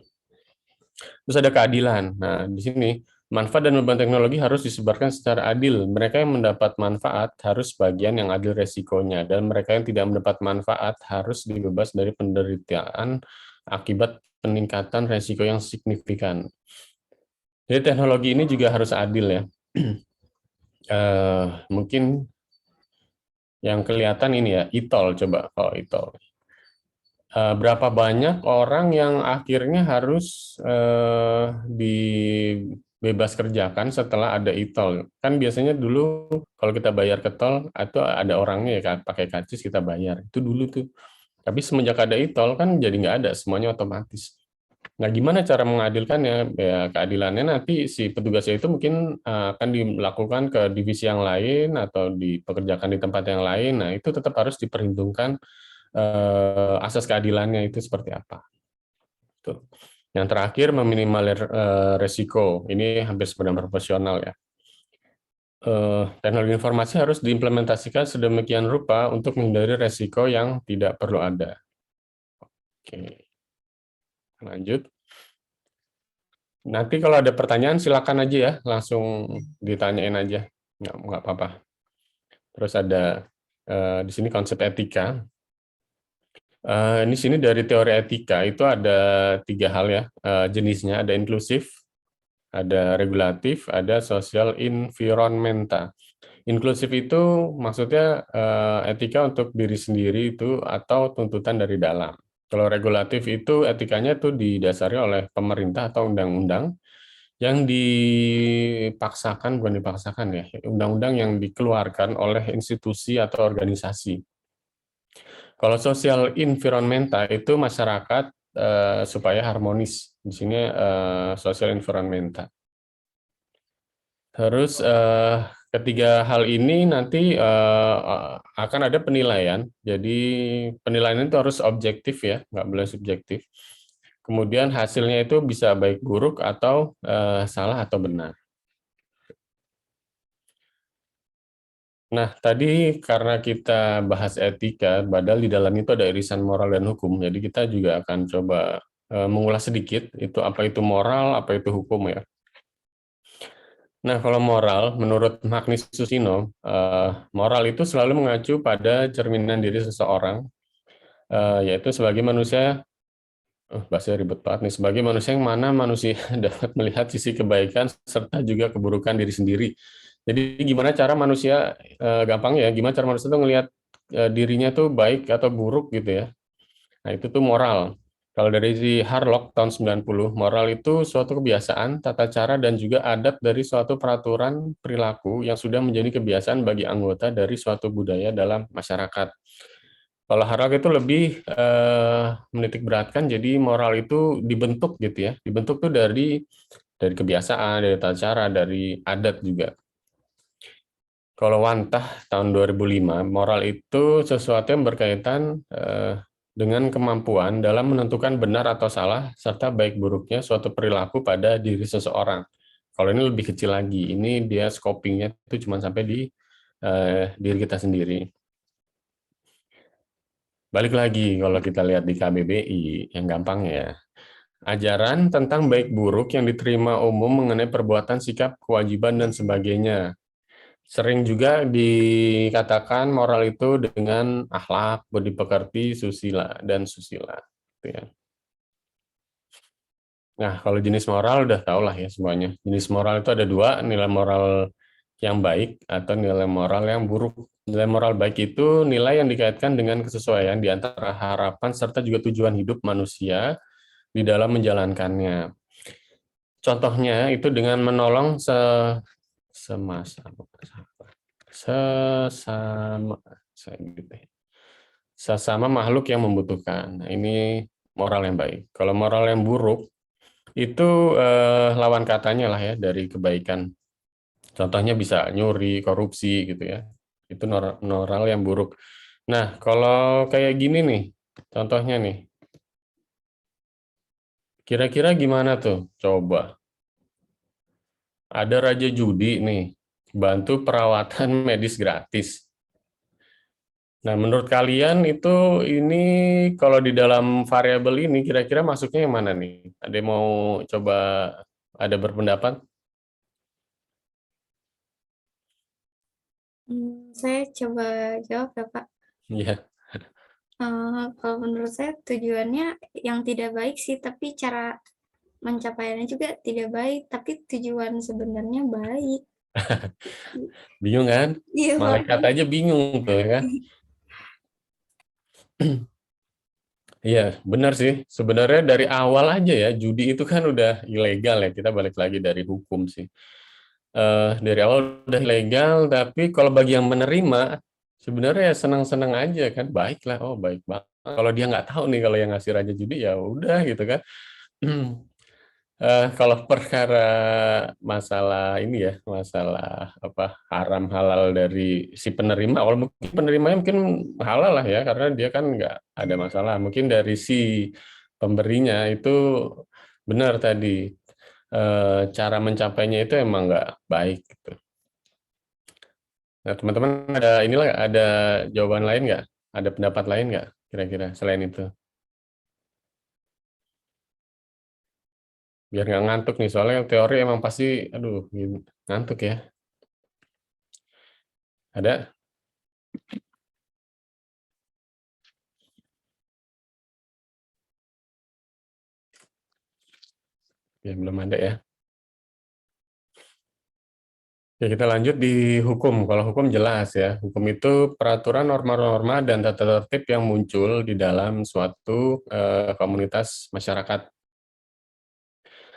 Terus ada keadilan. Nah di sini manfaat dan beban teknologi harus disebarkan secara adil. Mereka yang mendapat manfaat harus bagian yang adil resikonya, dan mereka yang tidak mendapat manfaat harus dibebas dari penderitaan akibat peningkatan resiko yang signifikan. Jadi teknologi ini juga harus adil ya. Mungkin yang kelihatan ini ya, e-tol, coba kalau e-tol. Berapa banyak orang yang akhirnya harus dibebas kerjakan setelah ada e-tol. Kan biasanya dulu kalau kita bayar ke tol, itu ada orangnya ya, pakai karcis kita bayar. Itu dulu tuh. Tapi semenjak ada e-tol kan jadi nggak ada, semuanya otomatis. Nah, gimana cara mengadilkannya? Ya, keadilannya nanti si petugasnya itu mungkin akan dilakukan ke divisi yang lain atau dipekerjakan di tempat yang lain. Nah, itu tetap harus diperhitungkan asas keadilannya itu seperti apa. Tuh. Yang terakhir, meminimalir resiko. Ini hampir sebenarnya proporsional ya. Teknologi informasi harus diimplementasikan sedemikian rupa untuk menghindari resiko yang tidak perlu ada. Oke, lanjut. Nanti kalau ada pertanyaan silakan aja ya, langsung ditanyain aja, nggak apa-apa. Terus ada di sini konsep etika. Di sini dari teori etika itu ada 3 hal ya jenisnya, ada inklusif, ada regulatif, ada social environmental. Inklusif itu maksudnya etika untuk diri sendiri itu atau tuntutan dari dalam. Kalau regulatif itu etikanya itu didasari oleh pemerintah atau undang-undang yang dipaksakan, bukan dipaksakan ya, undang-undang yang dikeluarkan oleh institusi atau organisasi. Kalau sosial environmental itu masyarakat supaya harmonis. Di sini sosial environmental. Terus ketiga hal ini nanti akan ada penilaian. Jadi penilaian itu harus objektif ya, nggak boleh subjektif. Kemudian hasilnya itu bisa baik buruk atau salah atau benar. Nah, tadi karena kita bahas etika, padahal di dalam itu ada irisan moral dan hukum, jadi kita juga akan coba mengulas sedikit, itu apa itu moral, apa itu hukum ya. Nah, kalau moral, menurut Magnus Susino, moral itu selalu mengacu pada cerminan diri seseorang, yaitu sebagai manusia, bahasanya ribet banget nih, sebagai manusia yang mana manusia dapat melihat sisi kebaikan serta juga keburukan diri sendiri. Jadi gimana cara manusia, gampang ya, gimana cara manusia itu ngelihat dirinya tuh baik atau buruk gitu ya. Nah itu tuh moral. Kalau dari si Harlock tahun 90, moral itu suatu kebiasaan, tata cara, dan juga adat dari suatu peraturan perilaku yang sudah menjadi kebiasaan bagi anggota dari suatu budaya dalam masyarakat. Kalau Harlock itu lebih menitik beratkan, jadi moral itu dibentuk gitu ya, dibentuk tuh dari kebiasaan, dari tata cara, dari adat juga. Kalau Wantah tahun 2005, moral itu sesuatu yang berkaitan dengan kemampuan dalam menentukan benar atau salah, serta baik buruknya suatu perilaku pada diri seseorang. Kalau ini lebih kecil lagi, ini dia scopingnya itu cuma sampai di diri kita sendiri. Balik lagi, kalau kita lihat di KBBI, yang gampang ya, ajaran tentang baik buruk yang diterima umum mengenai perbuatan, sikap, kewajiban, dan sebagainya. Sering juga dikatakan moral itu dengan akhlak, budi pekerti, susila, dan susila. Gitu ya. Nah, kalau jenis moral udah tau lah ya semuanya. Jenis moral itu ada 2, nilai moral yang baik atau nilai moral yang buruk. Nilai moral baik itu nilai yang dikaitkan dengan kesesuaian di antara harapan serta juga tujuan hidup manusia di dalam menjalankannya. Contohnya itu dengan menolong sesama makhluk yang membutuhkan. Nah, ini moral yang baik. Kalau moral yang buruk itu lawan katanya lah ya dari kebaikan. Contohnya bisa nyuri, korupsi gitu ya. Itu moral yang buruk. Nah, kalau kayak gini nih, contohnya nih. Kira-kira gimana tuh? Coba. Ada raja judi nih, bantu perawatan medis gratis. Nah, menurut kalian itu ini kalau di dalam variabel ini kira-kira masuknya yang mana nih? Ada yang mau coba ada berpendapat? Saya coba jawab ya Pak. Iya. Kalau menurut saya tujuannya yang tidak baik sih, tapi cara mencapainya juga tidak baik, tapi tujuan sebenarnya baik. Bingung kan? Iya, Malaikat Pak. aja bingung tuh kan? Iya, benar sih. Sebenarnya dari awal aja ya, judi itu kan udah ilegal ya. Kita balik lagi dari hukum sih. Dari awal udah ilegal, tapi kalau bagi yang menerima, sebenarnya ya senang-senang aja kan, baik lah, oh baik banget. Kalau dia nggak tahu nih kalau yang ngasih raja judi ya udah gitu kan. Kalau perkara masalah ini ya, masalah apa haram halal dari si penerima, kalau mungkin penerimanya mungkin halal lah ya, karena dia kan nggak ada masalah. Mungkin dari si pemberinya itu benar tadi, cara mencapainya itu emang nggak baik gitu. Nah, teman-teman ada jawaban lain nggak? Ada pendapat lain nggak kira-kira selain itu? Biar nggak ngantuk nih, soalnya teori emang pasti, aduh, ngantuk ya. Ada? Ya, belum ada ya. Ya, kita lanjut di hukum. Kalau hukum jelas ya. Hukum itu peraturan, norma-norma, dan tata tertib yang muncul di dalam suatu komunitas masyarakat.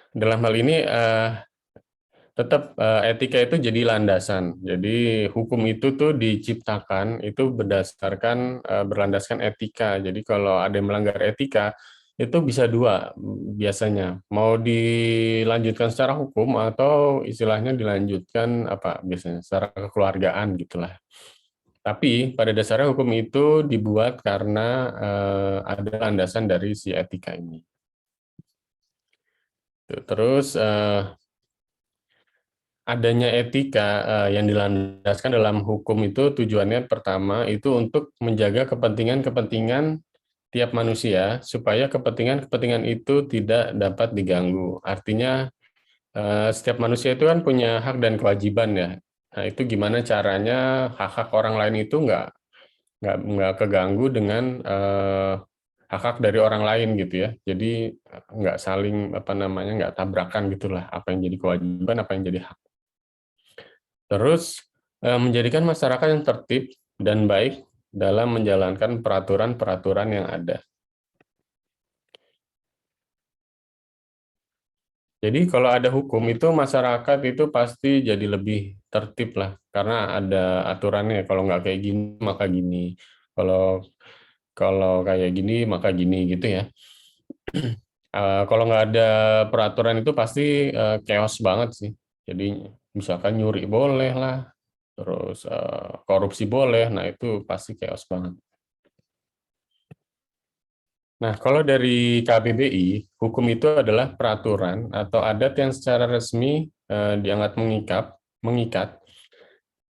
Dalam hal ini tetap etika itu jadi landasan. Jadi hukum itu tuh diciptakan itu berdasarkan berlandaskan etika. Jadi kalau ada yang melanggar etika itu bisa dua biasanya. Mau dilanjutkan secara hukum atau istilahnya dilanjutkan apa biasanya secara kekeluargaan gitulah. Tapi pada dasarnya hukum itu dibuat karena ada landasan dari si etika ini. Terus adanya etika yang dilandaskan dalam hukum itu tujuannya pertama itu untuk menjaga kepentingan-kepentingan tiap manusia supaya kepentingan-kepentingan itu tidak dapat diganggu. Artinya setiap manusia itu kan punya hak dan kewajiban ya. Nah, itu gimana caranya hak-hak orang lain itu nggak keganggu dengan hak-hak dari orang lain gitu ya. Jadi nggak saling apa namanya nggak tabrakan gitulah apa yang jadi kewajiban apa yang jadi hak. Terus menjadikan masyarakat yang tertib dan baik dalam menjalankan peraturan-peraturan yang ada. Jadi kalau ada hukum itu masyarakat itu pasti jadi lebih tertib lah, karena ada aturannya. Kalau nggak kayak gini maka gini. Kalau kalau kayak gini maka gini gitu ya. Kalau nggak ada peraturan itu pasti chaos banget sih. Jadi misalkan nyuri boleh lah, terus korupsi boleh, nah itu pasti chaos banget. Nah, kalau dari KBBI, hukum itu adalah peraturan atau adat yang secara resmi dianggap mengikat,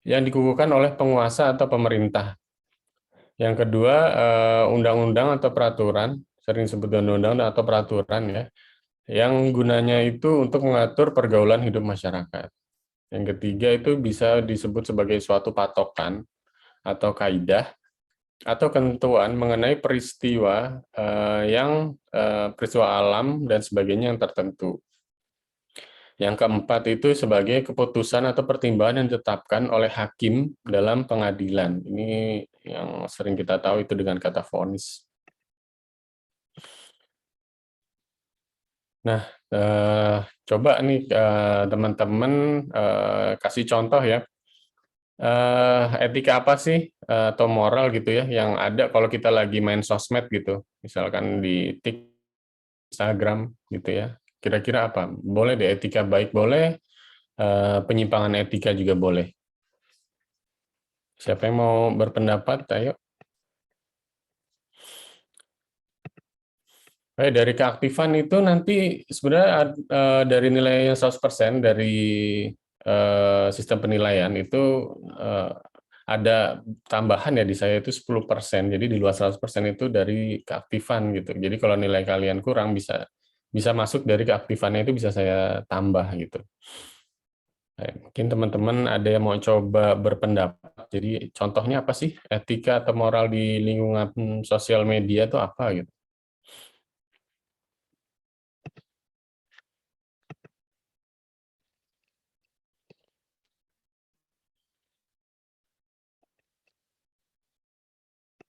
yang dikukuhkan oleh penguasa atau pemerintah. Yang kedua, undang-undang atau peraturan, sering disebut undang-undang atau peraturan ya, yang gunanya itu untuk mengatur pergaulan hidup masyarakat. Yang ketiga itu bisa disebut sebagai suatu patokan atau kaidah atau ketentuan mengenai peristiwa peristiwa alam dan sebagainya yang tertentu. Yang keempat itu sebagai keputusan atau pertimbangan yang ditetapkan oleh hakim dalam pengadilan. Ini yang sering kita tahu itu dengan kata vonis. Nah, coba nih teman-teman kasih contoh ya. Etika apa sih atau moral gitu ya yang ada kalau kita lagi main sosmed gitu, misalkan di TikTok, Instagram gitu ya. Kira-kira apa? Boleh deh etika baik boleh, penyimpangan etika juga boleh. Siapa yang mau berpendapat? Ayo. Dari keaktifan itu nanti sebenarnya dari nilai 100% dari sistem penilaian itu ada tambahan ya di saya itu 10%. Jadi di luar 100% itu dari keaktifan gitu. Jadi kalau nilai kalian kurang bisa masuk dari keaktifannya itu bisa saya tambah gitu. Mungkin teman-teman ada yang mau coba berpendapat. Jadi contohnya apa sih etika atau moral di lingkungan sosial media itu apa gitu?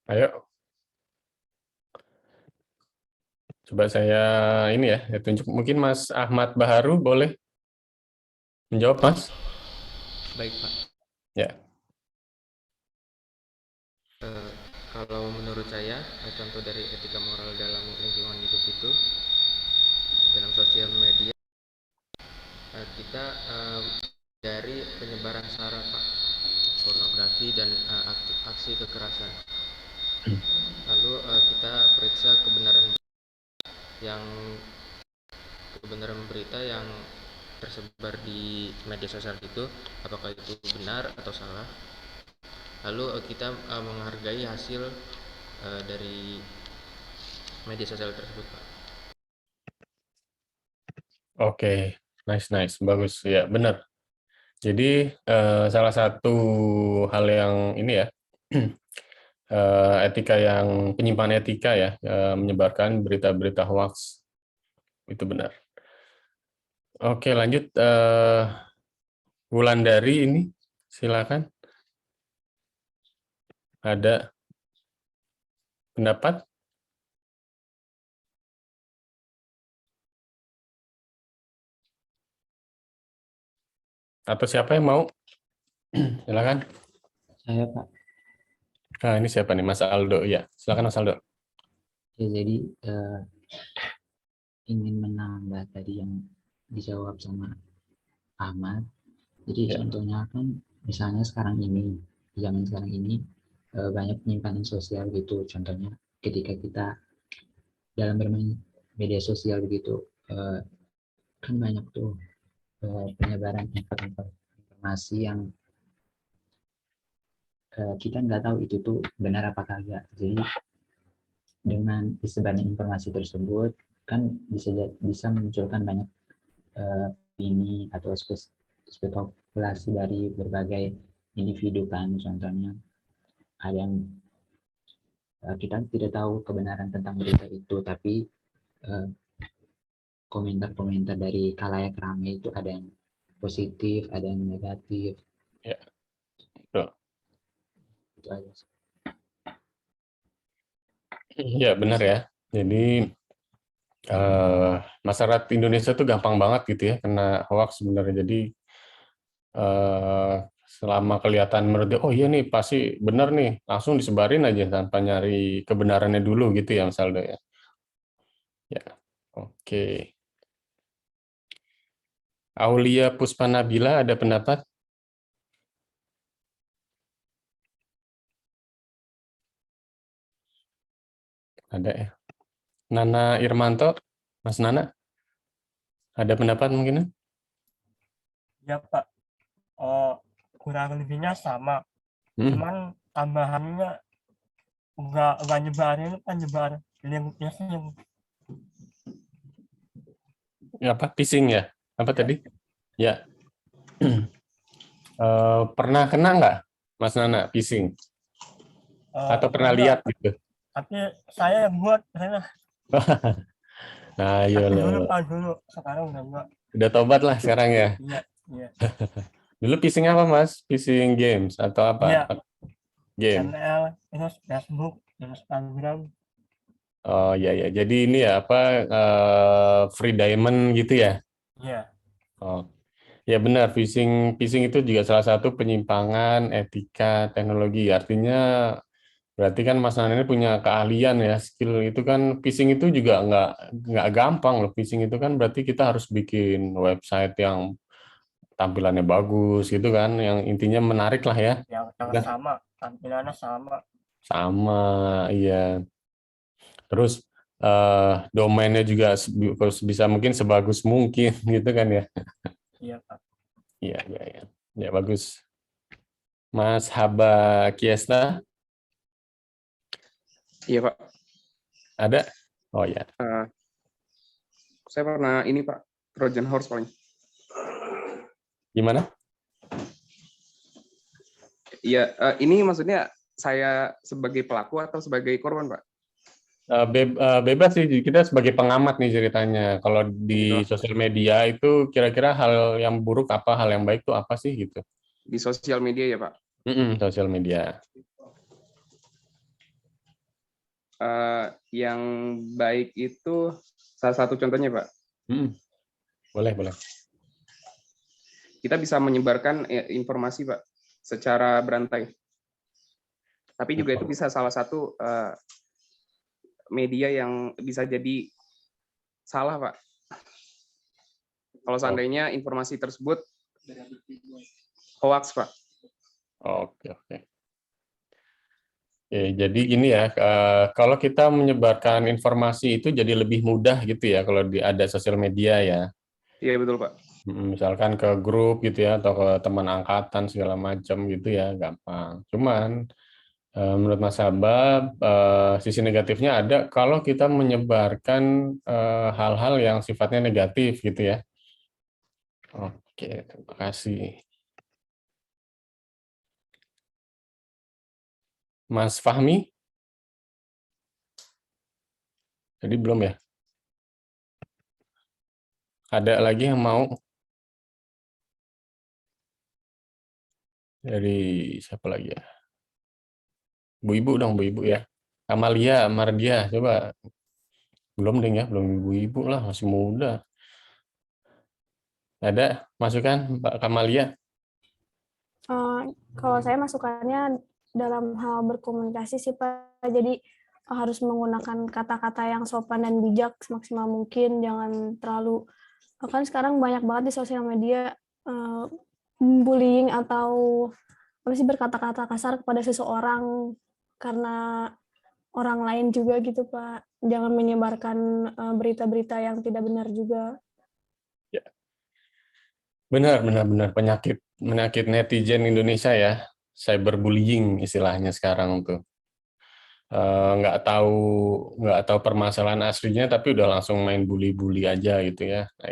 Ayo, coba saya ini ya, tunjuk. Mungkin Mas Ahmad Baharu boleh menjawab, Mas? Baik, Pak. Ya. Kalau menurut saya, contoh dari etika moral dalam lingkungan hidup itu dalam sosial media Kita dari penyebaran sara, Pak, pornografi dan aksi kekerasan. Lalu kita periksa kebenaran berita yang tersebar di media sosial itu, apakah itu benar atau salah. Lalu kita menghargai hasil dari media sosial tersebut, Pak. Oke, nice, bagus ya, benar. Jadi salah satu hal yang ini ya, etika yang penyimpangan etika ya, menyebarkan berita-berita hoax itu benar. Oke, lanjut Wulandari ini, silakan. Ada pendapat? Atau siapa yang mau? Silakan. Saya Pak. Nah, ini siapa nih? Mas Aldo. Ya, silakan Mas Aldo. Ya, jadi ingin menambah tadi yang dijawab sama Ahmad. Jadi contohnya kan misalnya zaman sekarang ini banyak penyimpangan sosial gitu. Contohnya ketika kita dalam bermain media sosial begitu, kan banyak tuh penyebaran informasi yang kita nggak tahu itu tuh benar apa kagak. Jadi dengan disebarnya informasi tersebut kan bisa memunculkan banyak opini atau spekulasi dari berbagai individu kan. Contohnya ada yang kita tidak tahu kebenaran tentang berita itu, tapi komentar-komentar dari khalayak ramai itu ada yang positif, ada yang negatif. Ya, betul. Itu aja. Iya, benar ya. Jadi masyarakat Indonesia tuh gampang banget gitu ya kena hoax sebenarnya. Jadi selama kelihatan menurut dia, oh iya nih pasti benar nih, langsung disebarin aja tanpa nyari kebenarannya dulu gitu ya Mas Aldo ya. Ya, oke. Aulia Puspanabila ada pendapat? Ada ya. Nana Irmanto, Mas Nana, ada pendapat mungkin? Ya Pak, kurang lebihnya sama. Cuman tambahannya nggak nyebarin, kan nyebar linknya sih. Ya, apa? Phishing ya? Apa tadi? Ya. Pernah kena nggak, Mas Nana, phishing? Atau pernah lihat gitu? Tapi saya yang buat, saya. Nah, iya Dulu loh. Pak, dulu. Sekarang udah enggak. Udah tobat lah sekarang ya? Iya. Dulu phishing apa, Mas? Phishing games atau apa? Iya. Game. ML, terus Facebook, Instagram. Oh iya ya. Jadi ini ya apa free diamond gitu ya? Iya. Oh. Ya benar, phishing itu juga salah satu penyimpangan etika teknologi. Artinya berarti kan Mas Nana ini punya keahlian ya, skill itu kan. Phishing itu juga nggak gampang loh. Phishing itu kan berarti kita harus bikin website yang tampilannya bagus gitu kan, yang intinya menarik lah ya. Yang sama, tampilannya sama. Sama, iya. Terus domainnya juga bisa mungkin sebagus mungkin gitu kan ya. Iya Pak. Iya. Ya bagus. Mas Haba Kiesta. Iya Pak. Ada? Oh ya. Saya pernah ini Pak, Trojan Horse paling. Gimana? Iya, ini maksudnya saya sebagai pelaku atau sebagai korban Pak? Bebas sih, kita sebagai pengamat nih ceritanya. Kalau di sosial media itu kira-kira hal yang buruk apa, hal yang baik itu apa sih gitu? Di sosial media ya Pak? Sosial media. Yang baik itu salah satu contohnya Pak. Boleh. Kita bisa menyebarkan informasi Pak secara berantai. Tapi juga itu bisa salah satu media yang bisa jadi salah Pak. kalau seandainya informasi tersebut hoax, Pak. Oke, oke. Oke, jadi gini ya, kalau kita menyebarkan informasi itu jadi lebih mudah gitu ya kalau ada sosial media ya. Iya, betul, Pak. Misalkan ke grup gitu ya, atau ke teman angkatan segala macam gitu ya, gampang. Cuman menurut Mas Sabab, sisi negatifnya ada kalau kita menyebarkan hal-hal yang sifatnya negatif gitu ya. Oke, terima kasih. Mas Fahmi? Jadi belum ya? Ada lagi yang mau? Dari siapa lagi ya? Bu Ibu dong, Bu Ibu ya. Amalia, Mardia, coba. Belum deh ya, belum ibu-ibu lah, masih muda. Ada masukan, Mbak Kamalia? Kalau saya masukannya dalam hal berkomunikasi sih Pak, jadi harus menggunakan kata-kata yang sopan dan bijak semaksimal mungkin, jangan terlalu, kan sekarang banyak banget di sosial media bullying atau apa sih, berkata-kata kasar kepada seseorang karena orang lain juga gitu Pak. Jangan menyebarkan berita-berita yang tidak benar juga. Ya. Benar, penyakit netizen Indonesia ya, cyberbullying istilahnya sekarang tuh. Nggak tahu permasalahan aslinya, tapi udah langsung main bully-bully aja gitu ya. Nah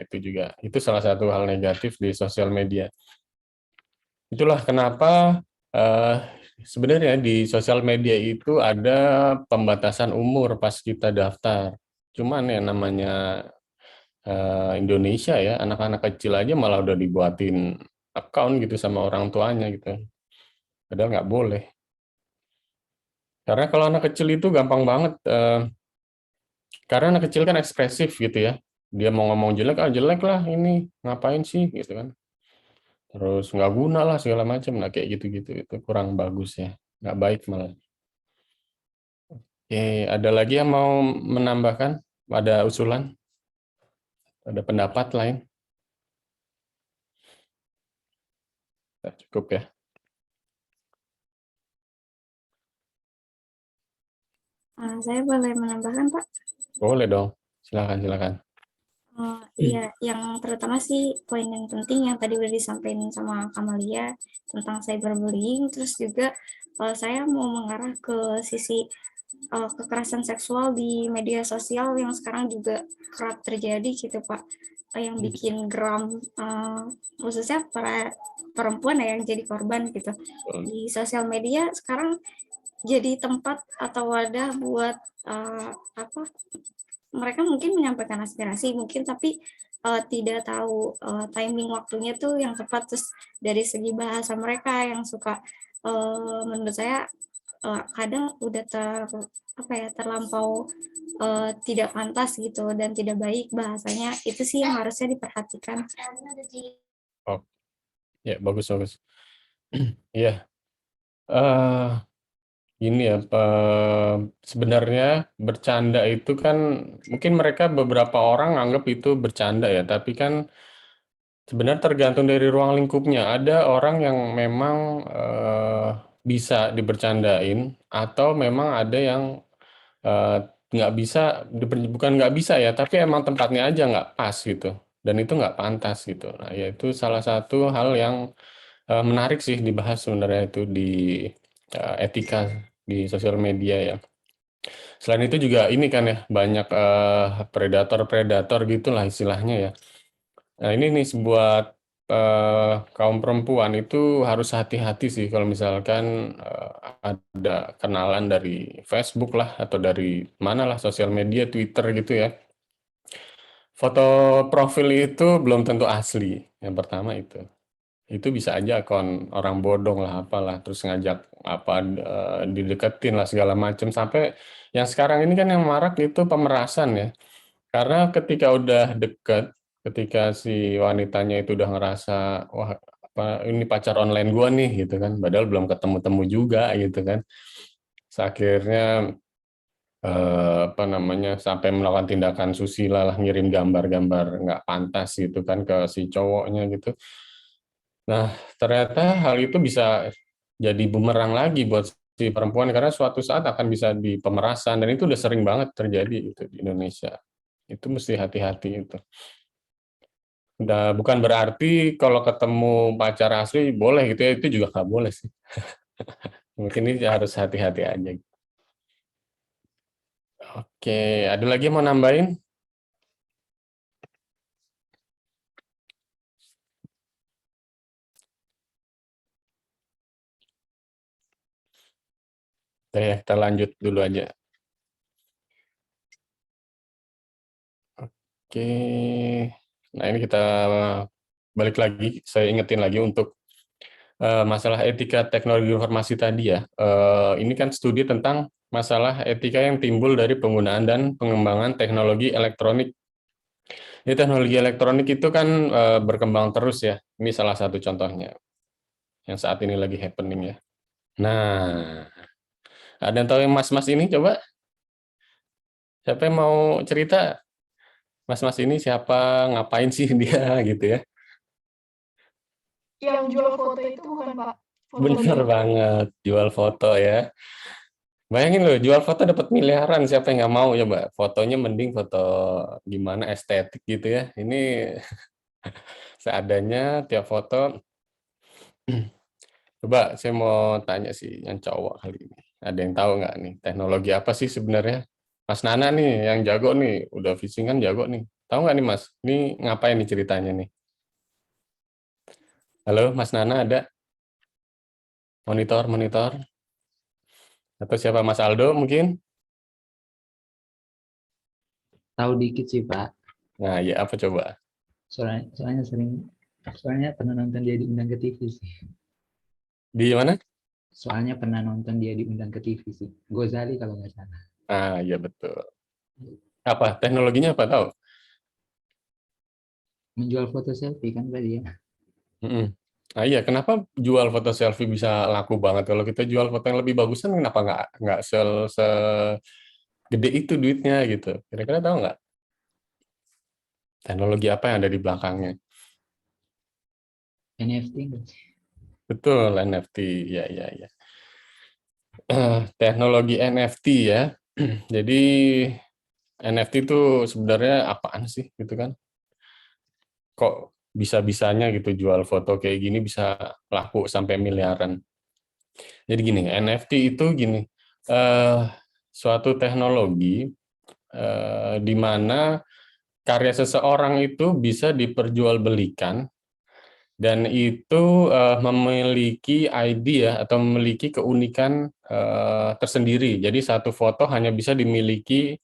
itu salah satu hal negatif di sosial media. Itulah kenapa sebenarnya di sosial media itu ada pembatasan umur pas kita daftar. Cuman ya namanya Indonesia ya, anak-anak kecil aja malah udah dibuatin account gitu sama orang tuanya gitu. Padahal nggak boleh. Karena kalau anak kecil itu gampang banget, karena anak kecil kan ekspresif gitu ya. Dia mau ngomong jelek, jelek lah ini, ngapain sih gitu kan. Terus nggak guna lah segala macam, nah kayak gitu-gitu, itu kurang bagus ya, nggak baik malah. Oke, ada lagi yang mau menambahkan? Ada usulan? Ada pendapat lain? Nah, cukup ya. Saya boleh menambahkan, Pak? Boleh dong, silakan. Iya, yang terutama sih poin yang penting yang tadi udah disampaikan sama Kamalia tentang cyberbullying, terus juga saya mau mengarah ke sisi kekerasan seksual di media sosial yang sekarang juga kerap terjadi gitu Pak, yang bikin geram khususnya para perempuan yang jadi korban gitu di sosial media sekarang, jadi tempat atau wadah buat apa, mereka mungkin menyampaikan aspirasi mungkin tapi tidak tahu timing waktunya tuh yang tepat, terus dari segi bahasa mereka yang suka menurut saya kadang udah terlampau tidak pantas gitu dan tidak baik bahasanya, itu sih yang harusnya diperhatikan. Oh, ya bagus. Iya. Ini ya, sebenarnya bercanda itu kan mungkin mereka beberapa orang anggap itu bercanda ya, tapi kan sebenarnya tergantung dari ruang lingkupnya. Ada orang yang memang bisa dibercandain, atau memang ada yang nggak bisa, bukan nggak bisa ya, tapi emang tempatnya aja nggak pas gitu, dan itu nggak pantas gitu. Nah, ya itu salah satu hal yang menarik sih dibahas sebenarnya itu di etika di sosial media ya. Selain itu juga ini kan ya, banyak predator-predator gitulah istilahnya ya. Nah ini nih buat kaum perempuan itu harus hati-hati sih kalau misalkan ada kenalan dari Facebook lah atau dari mana lah sosial media, Twitter gitu ya. Foto profil itu belum tentu asli. Yang pertama itu bisa aja akun orang bodong lah apalah, terus ngajak dideketin lah segala macam, sampai yang sekarang ini kan yang marak itu pemerasan ya. Karena ketika udah deket, ketika si wanitanya itu udah ngerasa wah ini pacar online gua nih gitu kan, padahal belum ketemu-temu juga gitu kan. Akhirnya apa namanya, sampai melakukan tindakan susila lah, ngirim gambar-gambar nggak pantas gitu kan ke si cowoknya gitu. Nah, ternyata hal itu bisa jadi bumerang lagi buat si perempuan karena suatu saat akan bisa di pemerasan, dan itu udah sering banget terjadi itu di Indonesia. Itu mesti hati-hati itu. Bukan berarti kalau ketemu pacar asli boleh gitu ya, itu juga nggak boleh sih. Mungkin ini harus hati-hati aja. Oke, ada lagi yang mau nambahin? Oke, ya, kita lanjut dulu aja. Oke, nah ini kita balik lagi, saya ingetin lagi untuk masalah etika teknologi informasi tadi ya. Ini kan studi tentang masalah etika yang timbul dari penggunaan dan pengembangan teknologi elektronik. Ini teknologi elektronik itu kan berkembang terus ya. Ini salah satu contohnya yang saat ini lagi happening ya. Nah, ada yang tahu yang mas-mas ini coba? Siapa yang mau cerita? Mas-mas ini siapa? Ngapain sih dia gitu ya? Yang jual foto itu bukan Pak? Bener banget, jual foto ya. Bayangin loh, jual foto dapat miliaran, siapa yang nggak mau coba? Fotonya mending foto gimana estetik gitu ya. Ini seadanya tiap foto. Coba saya mau tanya sih yang cowok kali ini. Ada yang tahu nggak nih teknologi apa sih sebenarnya? Mas Nana nih yang jago nih, udah fishing kan jago nih. Tahu nggak nih Mas? Ini ngapain nih ceritanya nih? Halo Mas Nana ada? Monitor. Atau siapa Mas Aldo mungkin? Tahu dikit sih Pak. Nah, ya apa coba? Soalnya pernah nonton dia diundang ke TV sih. Di mana? Soalnya pernah nonton dia diundang ke TV sih. Gozali kalau nggak salah. Ah, iya betul. Apa? Teknologinya apa tahu? Menjual foto selfie kan tadi ya. Mm-mm. Nah, iya, kenapa jual foto selfie bisa laku banget? Kalau kita jual foto yang lebih bagusan, kenapa nggak segede itu duitnya gitu? Kira-kira tahu nggak? Teknologi apa yang ada di belakangnya? NFT nggak sih? Betul, NFT. Ya. Teknologi NFT ya. Jadi NFT itu sebenarnya apaan sih gitu kan? Kok bisa-bisanya gitu jual foto kayak gini bisa laku sampai miliaran? Jadi gini, NFT itu gini, eh, suatu teknologi di mana karya seseorang itu bisa diperjualbelikan dan itu memiliki ID ya atau memiliki keunikan tersendiri. Jadi satu foto hanya bisa dimiliki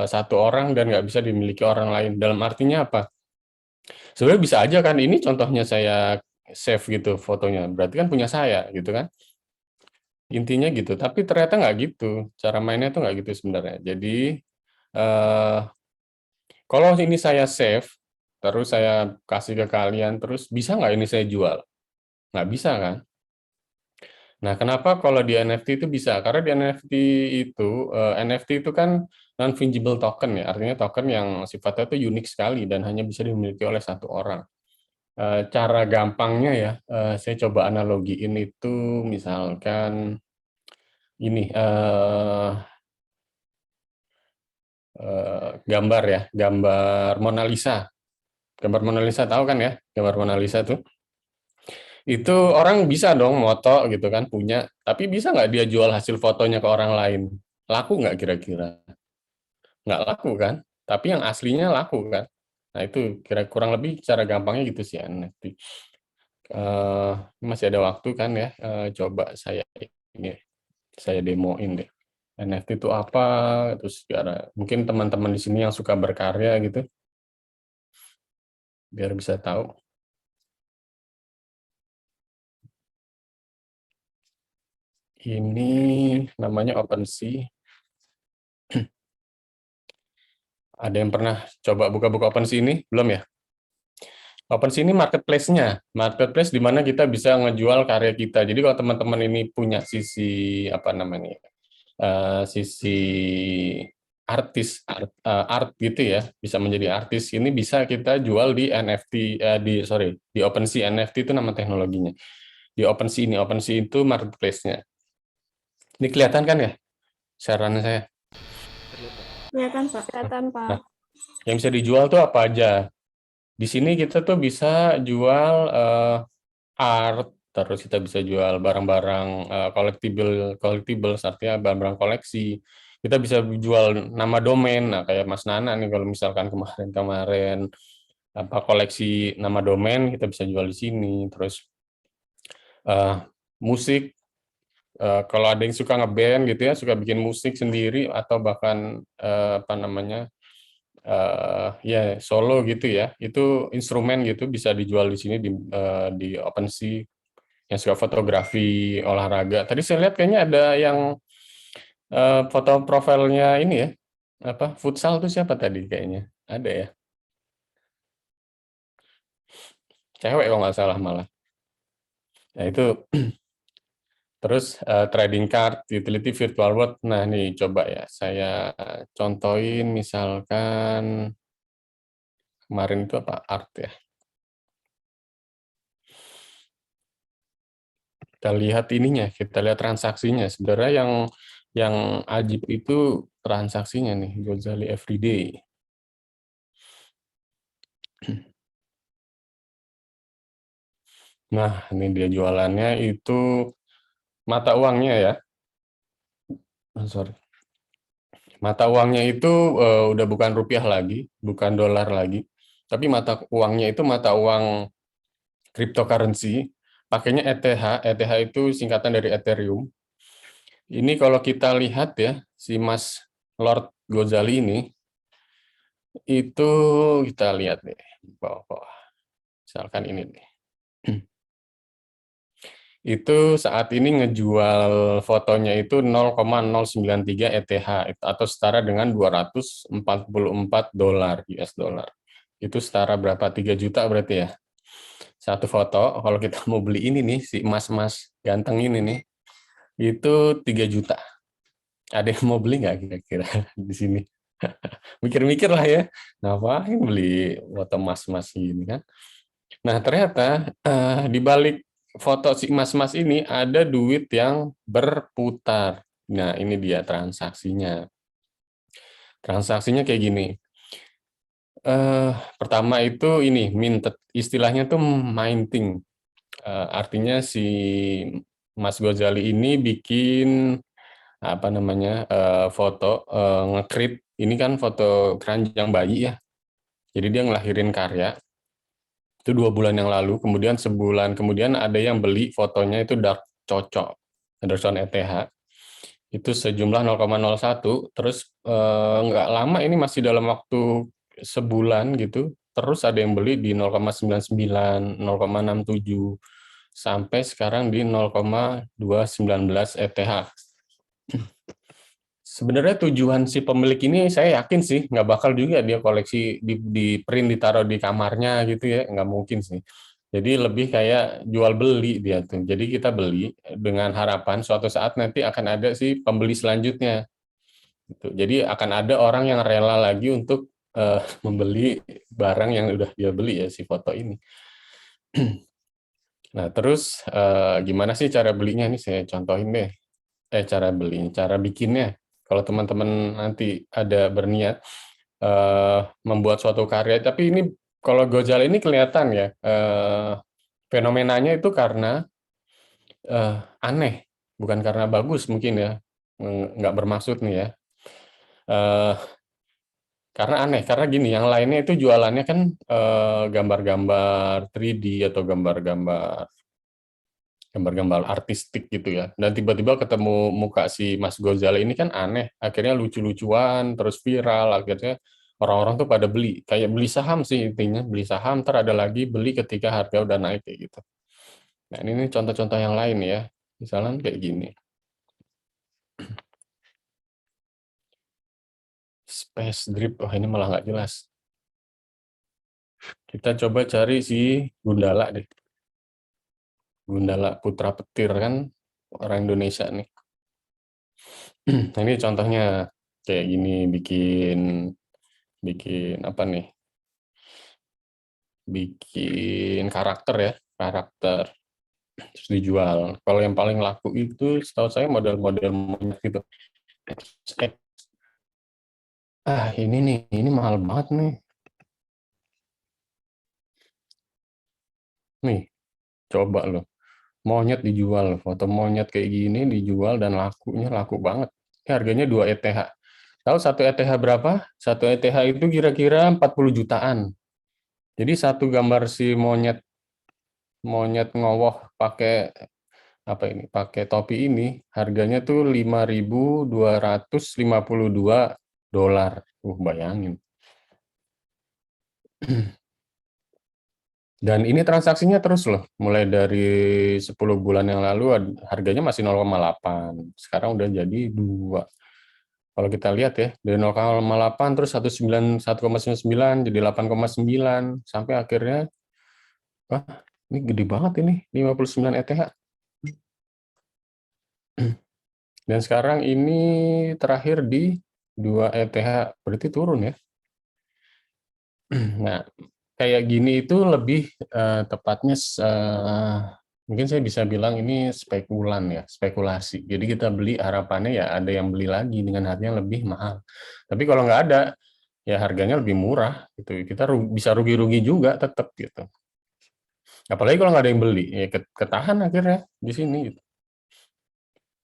satu orang dan nggak bisa dimiliki orang lain. Dalam artinya apa? Sebenarnya bisa aja kan ini contohnya saya save gitu fotonya, berarti kan punya saya gitu kan. Intinya gitu, tapi ternyata nggak gitu. Cara mainnya tuh nggak gitu sebenarnya. Jadi eh, kalau ini saya save, terus saya kasih ke kalian, terus bisa nggak ini saya jual? Nggak bisa kan? Nah, kenapa kalau di NFT itu bisa? Karena di NFT itu kan non-fungible token ya, artinya token yang sifatnya itu unik sekali dan hanya bisa dimiliki oleh satu orang. Cara gampangnya ya, saya coba analogiin itu misalkan ini, gambar ya, gambar Mona Lisa. Gambar Mona Lisa tahu kan ya, gambar Mona Lisa tuh. Itu orang bisa dong moto gitu kan punya, tapi bisa nggak dia jual hasil fotonya ke orang lain? Laku nggak kira-kira? Nggak laku kan? Tapi yang aslinya laku kan? Nah itu kurang lebih cara gampangnya gitu sih NFT. Masih ada waktu kan ya? Coba saya demoin deh. NFT itu apa? Terus mungkin teman-teman di sini yang suka berkarya gitu, biar bisa tahu. Ini namanya OpenSea. Ada yang pernah coba buka-buka OpenSea ini? Belum ya? OpenSea ini marketplace-nya. Marketplace di mana kita bisa ngejual karya kita. Jadi kalau teman-teman ini punya sisi apa namanya? sisi art gitu ya, bisa menjadi artis, ini bisa kita jual di NFT, di OpenSea. NFT itu nama teknologinya. Di OpenSea ini, OpenSea itu marketplace-nya. Ini kelihatan kan ya saran saya? Kelihatan, Pak. Kelihatan, Pak. Nah, yang bisa dijual tuh apa aja? Di sini kita tuh bisa jual art, terus kita bisa jual barang-barang collectibles, artinya barang-barang koleksi. Kita bisa jual nama domain. Nah, kayak Mas Nana nih, kalau misalkan kemarin koleksi nama domain, kita bisa jual di sini. Terus musik, kalau ada yang suka ngeband gitu ya, suka bikin musik sendiri atau bahkan ya solo gitu ya, itu instrumen gitu bisa dijual di sini di OpenSea. Yang suka fotografi, olahraga. Tadi saya lihat kayaknya ada yang foto profilnya ini ya, futsal tuh siapa tadi kayaknya? Ada ya? Cewek kalau nggak salah malah. Nah itu, terus trading card, utility virtual world. Nah nih coba ya, saya contohin misalkan kemarin itu apa, art ya. Kita lihat ininya, kita lihat transaksinya. Sebenarnya yang ajib itu transaksinya nih, Gozali Everyday. Nah, ini dia jualannya itu mata uangnya ya. Sorry. Mata uangnya itu udah bukan rupiah lagi, bukan dolar lagi. Tapi mata uangnya itu mata uang cryptocurrency. Pakainya ETH. ETH itu singkatan dari Ethereum. Ini kalau kita lihat ya, si Mas Lord Gozali ini, itu kita lihat nih, bawah-bawah. Misalkan ini nih. Itu saat ini ngejual fotonya itu 0,093 ETH atau setara dengan 244 dolar US dollar. Itu setara berapa? 3 juta berarti ya. Satu foto, kalau kita mau beli ini nih, si emas-emas ganteng ini nih, itu 3 juta. Ada yang mau beli nggak kira-kira di sini? Mikir-mikir lah ya, ngapain beli foto emas-emas gini kan? Nah, ternyata di balik foto si emas-emas ini ada duit yang berputar. Nah, ini dia transaksinya. Transaksinya kayak gini. Pertama itu ini minted, istilahnya tuh minting. Artinya si Mas Gozali ini bikin foto nge-create, ini kan foto keranjang bayi ya. Jadi dia ngelahirin karya. Itu 2 bulan yang lalu, kemudian sebulan kemudian ada yang beli fotonya itu dark cocok, Anderson ETH, itu sejumlah 0,01, terus nggak lama ini masih dalam waktu sebulan gitu, terus ada yang beli di 0,99, 0,67, sampai sekarang di 0,219 ETH. Sebenarnya tujuan si pemilik ini saya yakin sih nggak bakal juga dia koleksi di print ditaruh di kamarnya gitu ya, nggak mungkin sih. Jadi lebih kayak jual beli dia tuh. Jadi kita beli dengan harapan suatu saat nanti akan ada si pembeli selanjutnya. Gitu. Jadi akan ada orang yang rela lagi untuk membeli barang yang udah dia beli ya si foto ini. Nah terus gimana sih cara belinya nih saya contohin deh. Cara beli, cara bikinnya. Kalau teman-teman nanti ada berniat membuat suatu karya, tapi ini kalau Gozali ini kelihatan ya, fenomenanya itu karena aneh, bukan karena bagus mungkin ya, nggak bermaksud nih ya. Karena aneh, karena gini, yang lainnya itu jualannya kan gambar-gambar 3D atau gambar-gambar artistik gitu ya. Dan tiba-tiba ketemu muka si Mas Gozali ini kan aneh. Akhirnya lucu-lucuan, terus viral. Akhirnya orang-orang tuh pada beli. Kayak beli saham sih intinya. Beli saham, ntar ada lagi beli ketika harga udah naik kayak gitu. Nah ini contoh-contoh yang lain ya. Misalnya kayak gini. Space Drip, oh ini malah nggak jelas. Kita coba cari si Gundala deh. Gundala Putra Petir kan orang Indonesia nih. Nah, ini contohnya kayak gini, bikin bikin apa nih? Bikin karakter ya, karakter terus dijual. Kalau yang paling laku itu setahu saya model-model monyet gitu. Ini nih, ini mahal banget nih. Nih, coba loh. Monyet dijual, foto monyet kayak gini dijual dan lakunya laku banget. Ini harganya 2 ETH. Tahu 1 ETH berapa? 1 ETH itu kira-kira 40 jutaan. Jadi satu gambar si monyet monyet ngowoh pakai apa ini? Pakai topi ini harganya tuh 5.252 dolar. Bayangin. Dan ini transaksinya terus loh, mulai dari 10 bulan yang lalu harganya masih 0,8, sekarang udah jadi 2. Kalau kita lihat ya, dari 0,8 terus 1,99 jadi 8,9 sampai akhirnya, wah ini gede banget ini, 59 ETH. Dan sekarang ini terakhir di 2 ETH, berarti turun ya. Nah, kayak gini itu lebih tepatnya mungkin saya bisa bilang ini spekulan ya, spekulasi. Jadi kita beli harapannya ya ada yang beli lagi dengan harga yang lebih mahal. Tapi kalau nggak ada, ya harganya lebih murah gitu. Kita bisa rugi-rugi juga tetap gitu. Apalagi kalau nggak ada yang beli, ya ketahan akhirnya di sini gitu.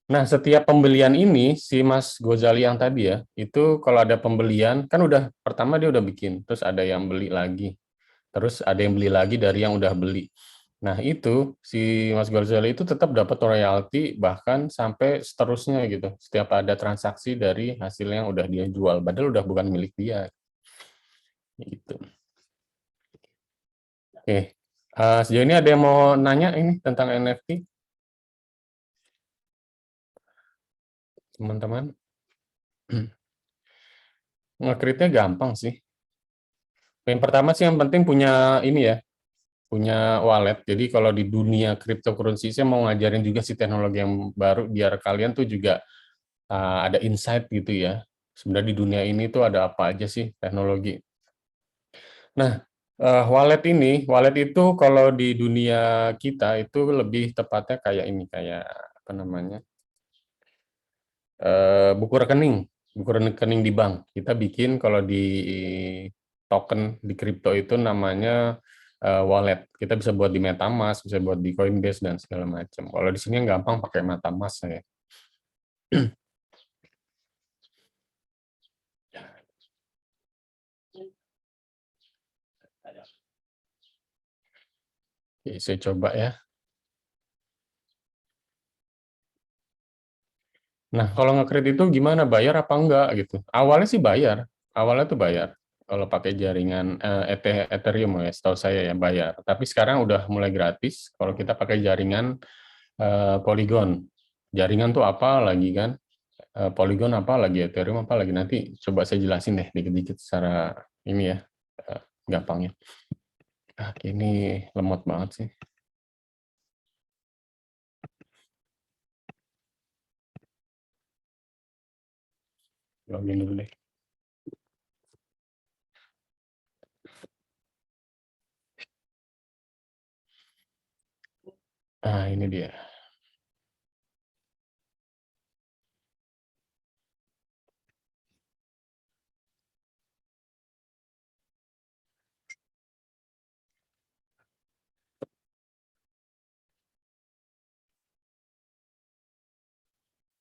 Nah, setiap pembelian ini, si Mas Gozali yang tadi ya, itu kalau ada pembelian, kan udah pertama dia udah bikin, terus ada yang beli lagi. Terus ada yang beli lagi dari yang udah beli. Nah, itu si Mas Gozali itu tetap dapat royalti bahkan sampai seterusnya gitu. Setiap ada transaksi dari hasil yang udah dia jual, padahal udah bukan milik dia. Gitu. Oke. Sejauh ini ada yang mau nanya ini tentang NFT? Teman-teman? Nge-create-nya gampang sih. Yang pertama sih yang penting punya ini ya, punya wallet. Jadi kalau di dunia cryptocurrency, saya mau ngajarin juga sih teknologi yang baru biar kalian tuh juga ada insight gitu ya. Sebenarnya di dunia ini tuh ada apa aja sih teknologi. Nah, wallet itu kalau di dunia kita itu lebih tepatnya kayak ini, kayak apa namanya, buku rekening di bank. Kita bikin kalau di token di kripto itu namanya wallet. Kita bisa buat di MetaMask, bisa buat di Coinbase dan segala macam. Kalau di sini yang gampang pakai MetaMask saya. Oke, saya coba ya. Nah, kalau nge-create itu gimana? Bayar apa enggak gitu? Awalnya sih bayar. Awalnya tuh bayar. Kalau pakai jaringan Ethereum ya, setahu saya ya bayar. Tapi sekarang udah mulai gratis kalau kita pakai jaringan Polygon. Jaringan tuh apa lagi kan? Polygon apa lagi, Ethereum apa lagi. Nanti coba saya jelasin deh dikit-dikit secara ini ya, gampangnya. Ini lemot banget sih. Login dulu deh. Ini dia.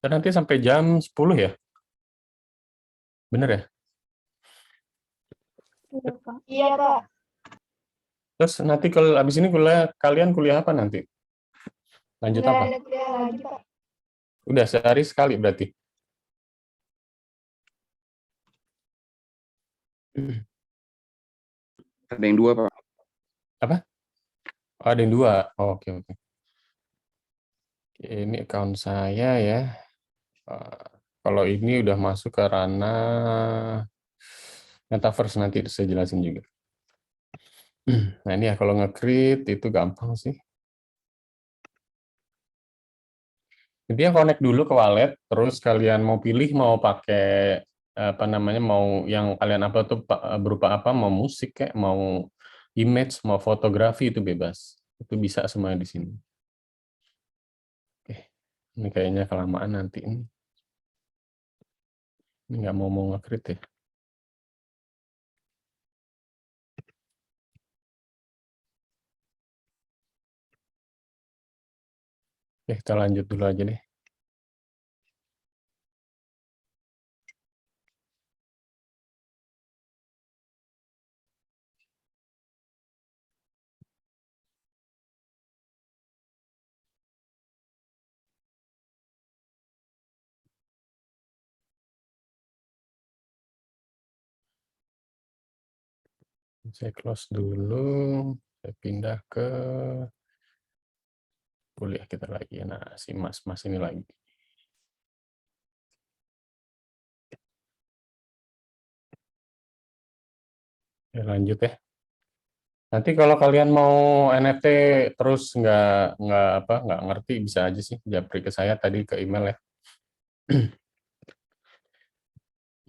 Dan nanti sampai jam 10 ya? Bener ya? Iya, Pak. Iya, Pak. Terus nanti kalau habis ini kalian kuliah apa nanti? Lanjut Nggak apa? ada kuliah lagi, Pak. Udah sehari sekali berarti? Ada yang 2, Pak. Apa? Oh, ada yang 2. Oh, oke. Ini account saya ya. Kalau ini udah masuk ke ranah metaverse, nanti saya jelasin juga. Nah ini ya, kalau nge-create itu gampang sih. Intinya connect dulu ke wallet, terus kalian mau pilih mau pakai apa namanya, mau yang kalian apa tuh berupa apa, mau musik kayak, mau image, mau fotografi itu bebas. Itu bisa semua di sini. Oke, ini kayaknya kelamaan nanti ini. Ini nggak mau nge-create ya. Oke, kita lanjut dulu aja deh. Saya close dulu, saya pindah ke kuliah kita lagi. Nah, si mas-mas ini lagi. Ya, lanjut ya. Nanti kalau kalian mau NFT terus nggak ngerti, bisa aja sih japri ke saya tadi ke email ya.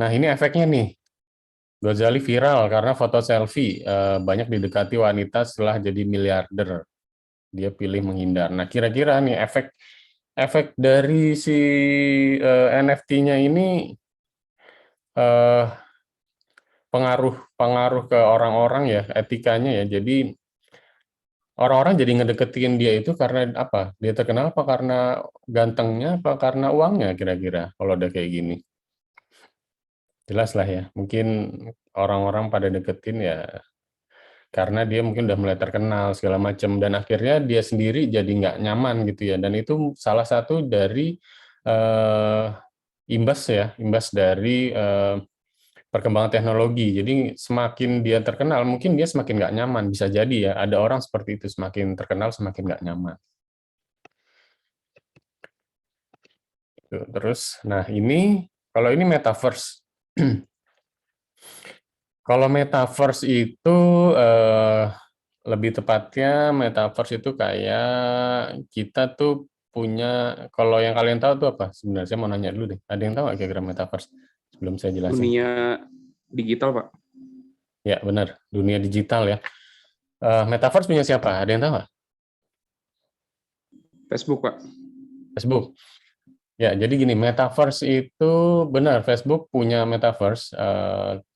Nah, ini efeknya nih. Gozali viral karena foto selfie banyak didekati wanita setelah jadi miliarder. Dia pilih menghindar. Nah, kira-kira nih efek dari si NFT-nya ini eh, pengaruh ke orang-orang ya, etikanya ya. Jadi orang-orang jadi ngedeketin dia itu karena apa? Dia terkenal apa karena gantengnya apa karena uangnya kira-kira kalau udah kayak gini. Jelas lah ya. Mungkin orang-orang pada deketin ya karena dia mungkin udah mulai terkenal segala macam dan akhirnya dia sendiri jadi nggak nyaman gitu ya. Dan itu salah satu dari eh, imbas dari perkembangan teknologi. Jadi semakin dia terkenal, mungkin dia semakin nggak nyaman. Bisa jadi ya, ada orang seperti itu, semakin terkenal semakin nggak nyaman. Terus, nah ini, kalau ini metaverse. Kalau metaverse itu, lebih tepatnya metaverse itu kayak kita tuh punya, kalau yang kalian tahu tuh apa? Sebenarnya saya mau nanya dulu deh. Ada yang tahu nggak kira-kira metaverse? Sebelum saya jelasin. Dunia digital, Pak. Ya, benar. Dunia digital ya. Metaverse punya siapa? Ada yang tahu nggak? Facebook, Pak. Facebook. Ya, jadi gini, metaverse itu benar, Facebook punya metaverse,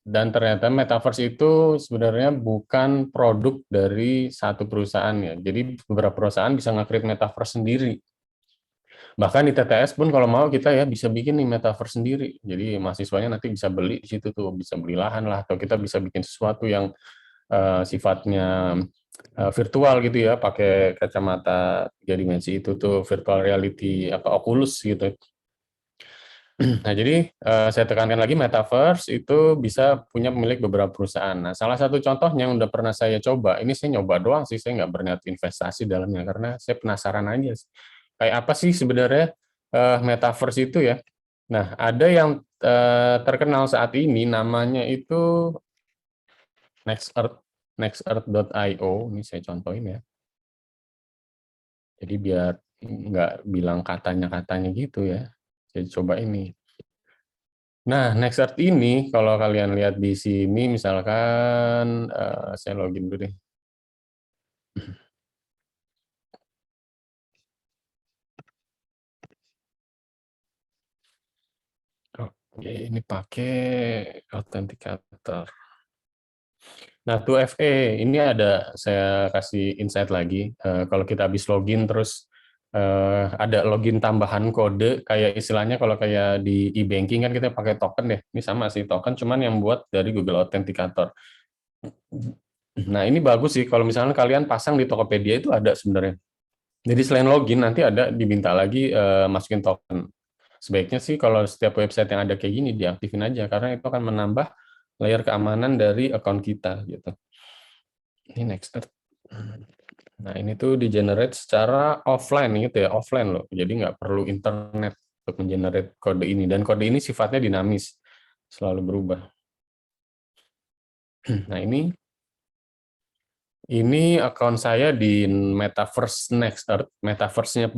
dan ternyata metaverse itu sebenarnya bukan produk dari satu perusahaan ya. Jadi beberapa perusahaan bisa nge-create metaverse sendiri. Bahkan di TTS pun kalau mau kita ya bisa bikin nih metaverse sendiri. Jadi mahasiswanya nanti bisa beli di situ tuh, bisa beli lahan lah, atau kita bisa bikin sesuatu yang sifatnya virtual gitu ya, pakai kacamata 3 dimensi itu tuh, virtual reality apa Oculus gitu. Nah, jadi saya tekankan lagi, metaverse itu bisa punya pemilik beberapa perusahaan. Nah, salah satu contohnya yang udah pernah saya coba, ini saya nyoba doang sih, saya nggak berniat investasi dalamnya, karena saya penasaran aja. Kayak apa sih sebenarnya metaverse itu ya? Nah, ada yang terkenal saat ini, namanya itu nextearth.io. Ini saya contohin ya. Jadi biar nggak bilang katanya-katanya gitu ya. Saya coba ini. Nah, NextEarth ini kalau kalian lihat di sini, misalkan saya login dulu deh. Oke, ini pakai Authenticator. Nah, 2FA ini ada, saya kasih insight lagi. Kalau kita habis login terus ada login tambahan kode, kayak istilahnya kalau kayak di e-banking kan kita pakai token deh. Ini sama sih token, cuman yang buat dari Google Authenticator. Nah, ini bagus sih kalau misalnya kalian pasang di Tokopedia itu ada sebenarnya. Jadi selain login nanti ada diminta lagi masukin token. Sebaiknya sih kalau setiap website yang ada kayak gini diaktifin aja karena itu akan menambah layer keamanan dari account kita gitu. Ini next. Nah, ini tuh di-generate secara offline gitu ya, offline loh. Jadi nggak perlu internet untuk men-generate kode ini, dan kode ini sifatnya dinamis, selalu berubah. Nah, ini akun saya di Metaverse NextEarth, Metaverse-nya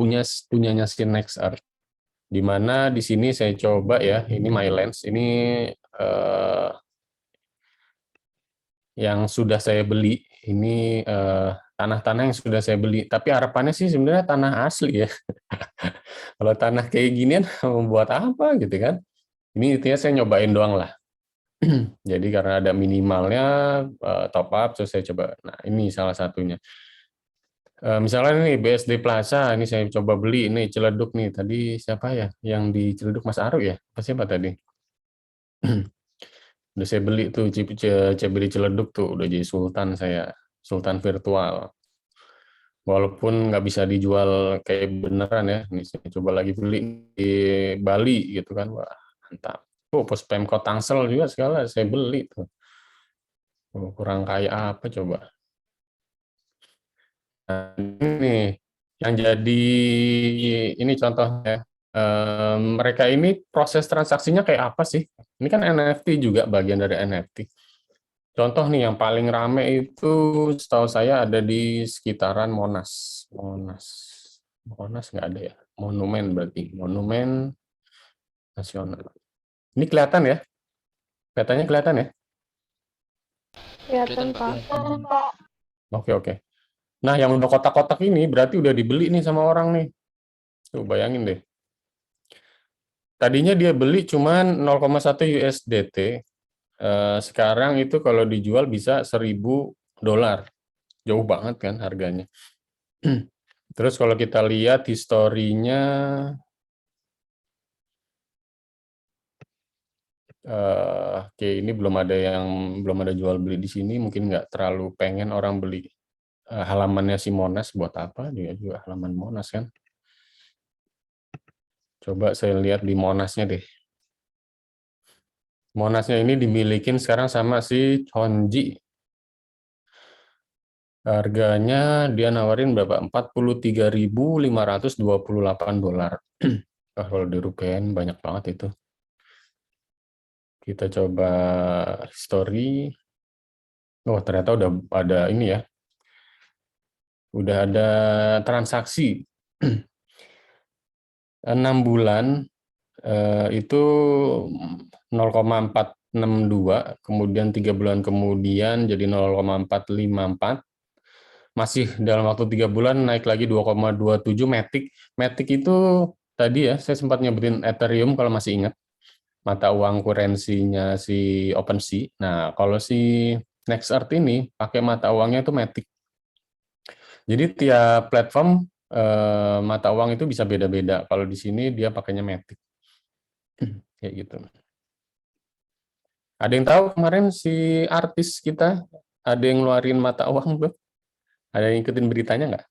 punyanya si NextEarth. Di mana di sini saya coba ya, ini MyLens, ini yang sudah saya beli, ini tanah-tanah yang sudah saya beli. Tapi harapannya sih sebenarnya tanah asli ya. Kalau tanah kayak ginian membuat apa gitu kan? Ini intinya saya nyobain doang lah. Jadi karena ada minimalnya top up, terus saya coba. Nah ini salah satunya. Misalnya nih BSD Plaza, ini saya coba beli ini Ciledug nih. Tadi siapa ya? Yang di Ciledug Mas Aru ya? Apa siapa tadi? Udah saya beli tuh CBD Ciledug tuh, udah jadi sultan saya, sultan virtual. Walaupun nggak bisa dijual kayak beneran ya. Ini saya coba lagi beli di Bali gitu kan. Wah, mantap. Oh, pos Pemkot Tangsel juga segala saya beli tuh. Oh, kurang kaya apa coba. Nah, ini yang jadi ini contohnya. Mereka ini proses transaksinya kayak apa sih? Ini kan NFT juga bagian dari NFT. Contoh nih yang paling rame itu setahu saya ada di sekitaran Monas. Monas nggak ada ya? Monumen berarti. Monumen Nasional. Ini kelihatan ya? Kelihatannya kelihatan ya? Kelihatan, Pak. Oke, oke. Nah, yang udah kotak-kotak ini berarti udah dibeli nih sama orang nih. Tuh, bayangin deh. Tadinya dia beli cuman 0,1 USDT. Sekarang itu kalau dijual bisa $1.000. Jauh banget kan harganya. Terus kalau kita lihat historinya, oke ini belum ada jual beli di sini, mungkin nggak terlalu pengen orang beli halamannya si Monas buat apa? Dia juga halaman Monas kan. Coba saya lihat di Monasnya deh. Monasnya ini dimilikin sekarang sama si Chonji. Harganya dia nawarin berapa? $43.528. Kalau dirupiahin banyak banget itu. Kita coba history. Oh, ternyata udah ada ini ya. Udah ada transaksi. 6 bulan itu 0,462, kemudian 3 bulan kemudian jadi 0,454. Masih dalam waktu 3 bulan naik lagi 2,27 Matic. Matic itu tadi ya, saya sempat nyebutin Ethereum kalau masih ingat. Mata uang kurensinya si OpenSea. Nah, kalau si NextEarth ini pakai mata uangnya itu Matic. Jadi tiap platform mata uang itu bisa beda-beda. Kalau di sini dia pakainya Matic. Kayak gitu. Ada yang tahu kemarin si artis kita ada yang ngeluarin mata uang tuh? Ada yang ikutin beritanya nggak?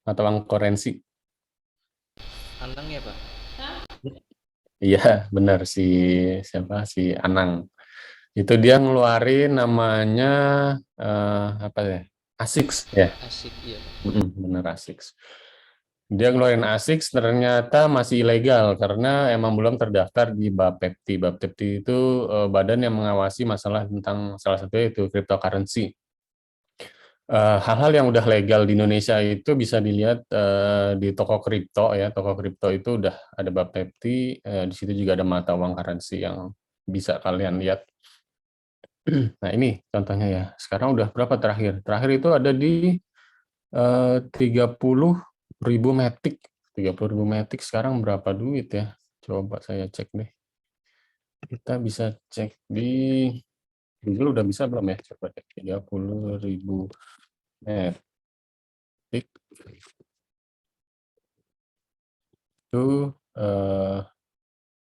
Mata uang kurensi. Anang ya Pak? Iya, benar siapa si Anang. Itu dia ngeluarin namanya apa ya? ASICS ya. Asik ya Pak. Benar ASICS. Dia ngeluarin ASICS ternyata masih ilegal karena emang belum terdaftar di Bapepti. Bapepti itu badan yang mengawasi masalah tentang salah satunya itu cryptocurrency. Hal-hal yang udah legal di Indonesia itu bisa dilihat di toko kripto ya. Toko kripto itu udah ada Bapepti, di situ juga ada mata uang currency yang bisa kalian lihat. Nah, ini contohnya ya. Sekarang udah berapa terakhir? Terakhir itu ada di 30.000 Matic. 30.000 Matic sekarang berapa duit ya? Coba saya cek deh. Kita bisa cek di Google udah bisa belum ya? Coba cek 30.000 Matic. Itu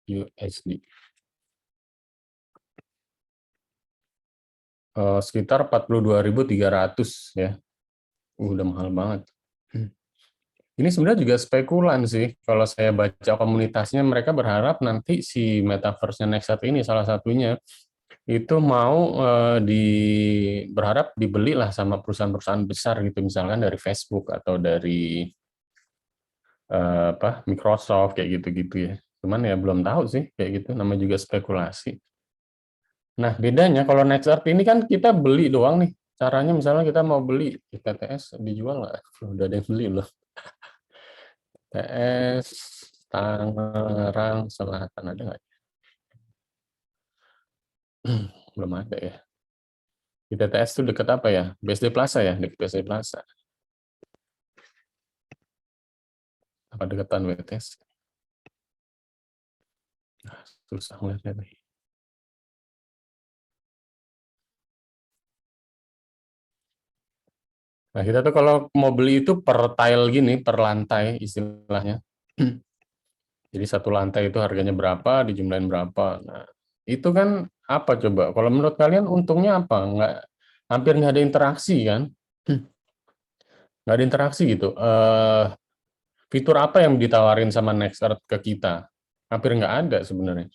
USD. Sekitar 42.300 ya. Udah mahal banget. Ini sebenarnya juga spekulan sih. Kalau saya baca komunitasnya, mereka berharap nanti si metaverse-nya Nextart ini salah satunya itu mau berharap dibeli lah sama perusahaan-perusahaan besar gitu, misalkan dari Facebook atau dari Microsoft kayak gitu-gitu ya. Cuman ya belum tahu sih kayak gitu, namanya juga spekulasi. Nah, bedanya kalau Nextart ini kan kita beli doang nih. Caranya misalnya kita mau beli di TTS dijual nggak? Udah ada yang beli loh. TTS Tangerang Selatan ada nggak? Belum ada ya. Di TTS itu dekat apa ya? BSD Plaza ya, dekat BSD Plaza. Apa dekatan WTS? Nah, susah ngeliatnya nih. Nah, kita tuh kalau mau beli itu per tile gini, per lantai istilahnya. Jadi satu lantai itu harganya berapa, dijumlahin berapa. Nah, itu kan apa coba? Kalau menurut kalian untungnya apa? Hampir nggak ada interaksi kan? Nggak ada interaksi gitu. Fitur apa yang ditawarin sama Nextart ke kita? Hampir nggak ada sebenarnya.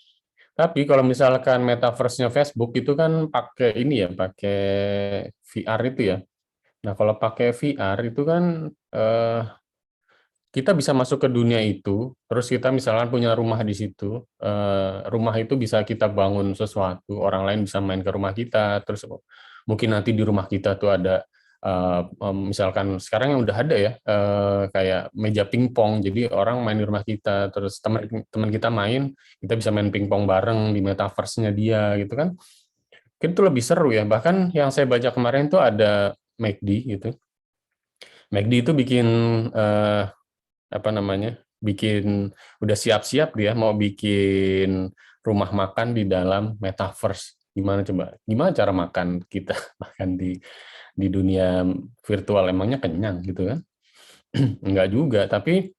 Tapi kalau misalkan metaverse-nya Facebook itu kan pakai ini ya, pakai VR itu ya. Nah, kalau pakai VR itu kan kita bisa masuk ke dunia itu, terus kita misalkan punya rumah di situ, rumah itu bisa kita bangun sesuatu, orang lain bisa main ke rumah kita, terus mungkin nanti di rumah kita tuh ada, misalkan sekarang yang udah ada ya, kayak meja pingpong, jadi orang main di rumah kita, terus teman kita main, kita bisa main pingpong bareng di metaverse-nya dia, gitu kan. Mungkin itu lebih seru ya, bahkan yang saya baca kemarin tuh ada McD gitu. McD itu bikin apa namanya, bikin udah siap-siap dia mau bikin rumah makan di dalam metaverse. Gimana coba? Gimana cara makan kita makan di dunia virtual? Emangnya kenyang gitu kan? Enggak juga, tapi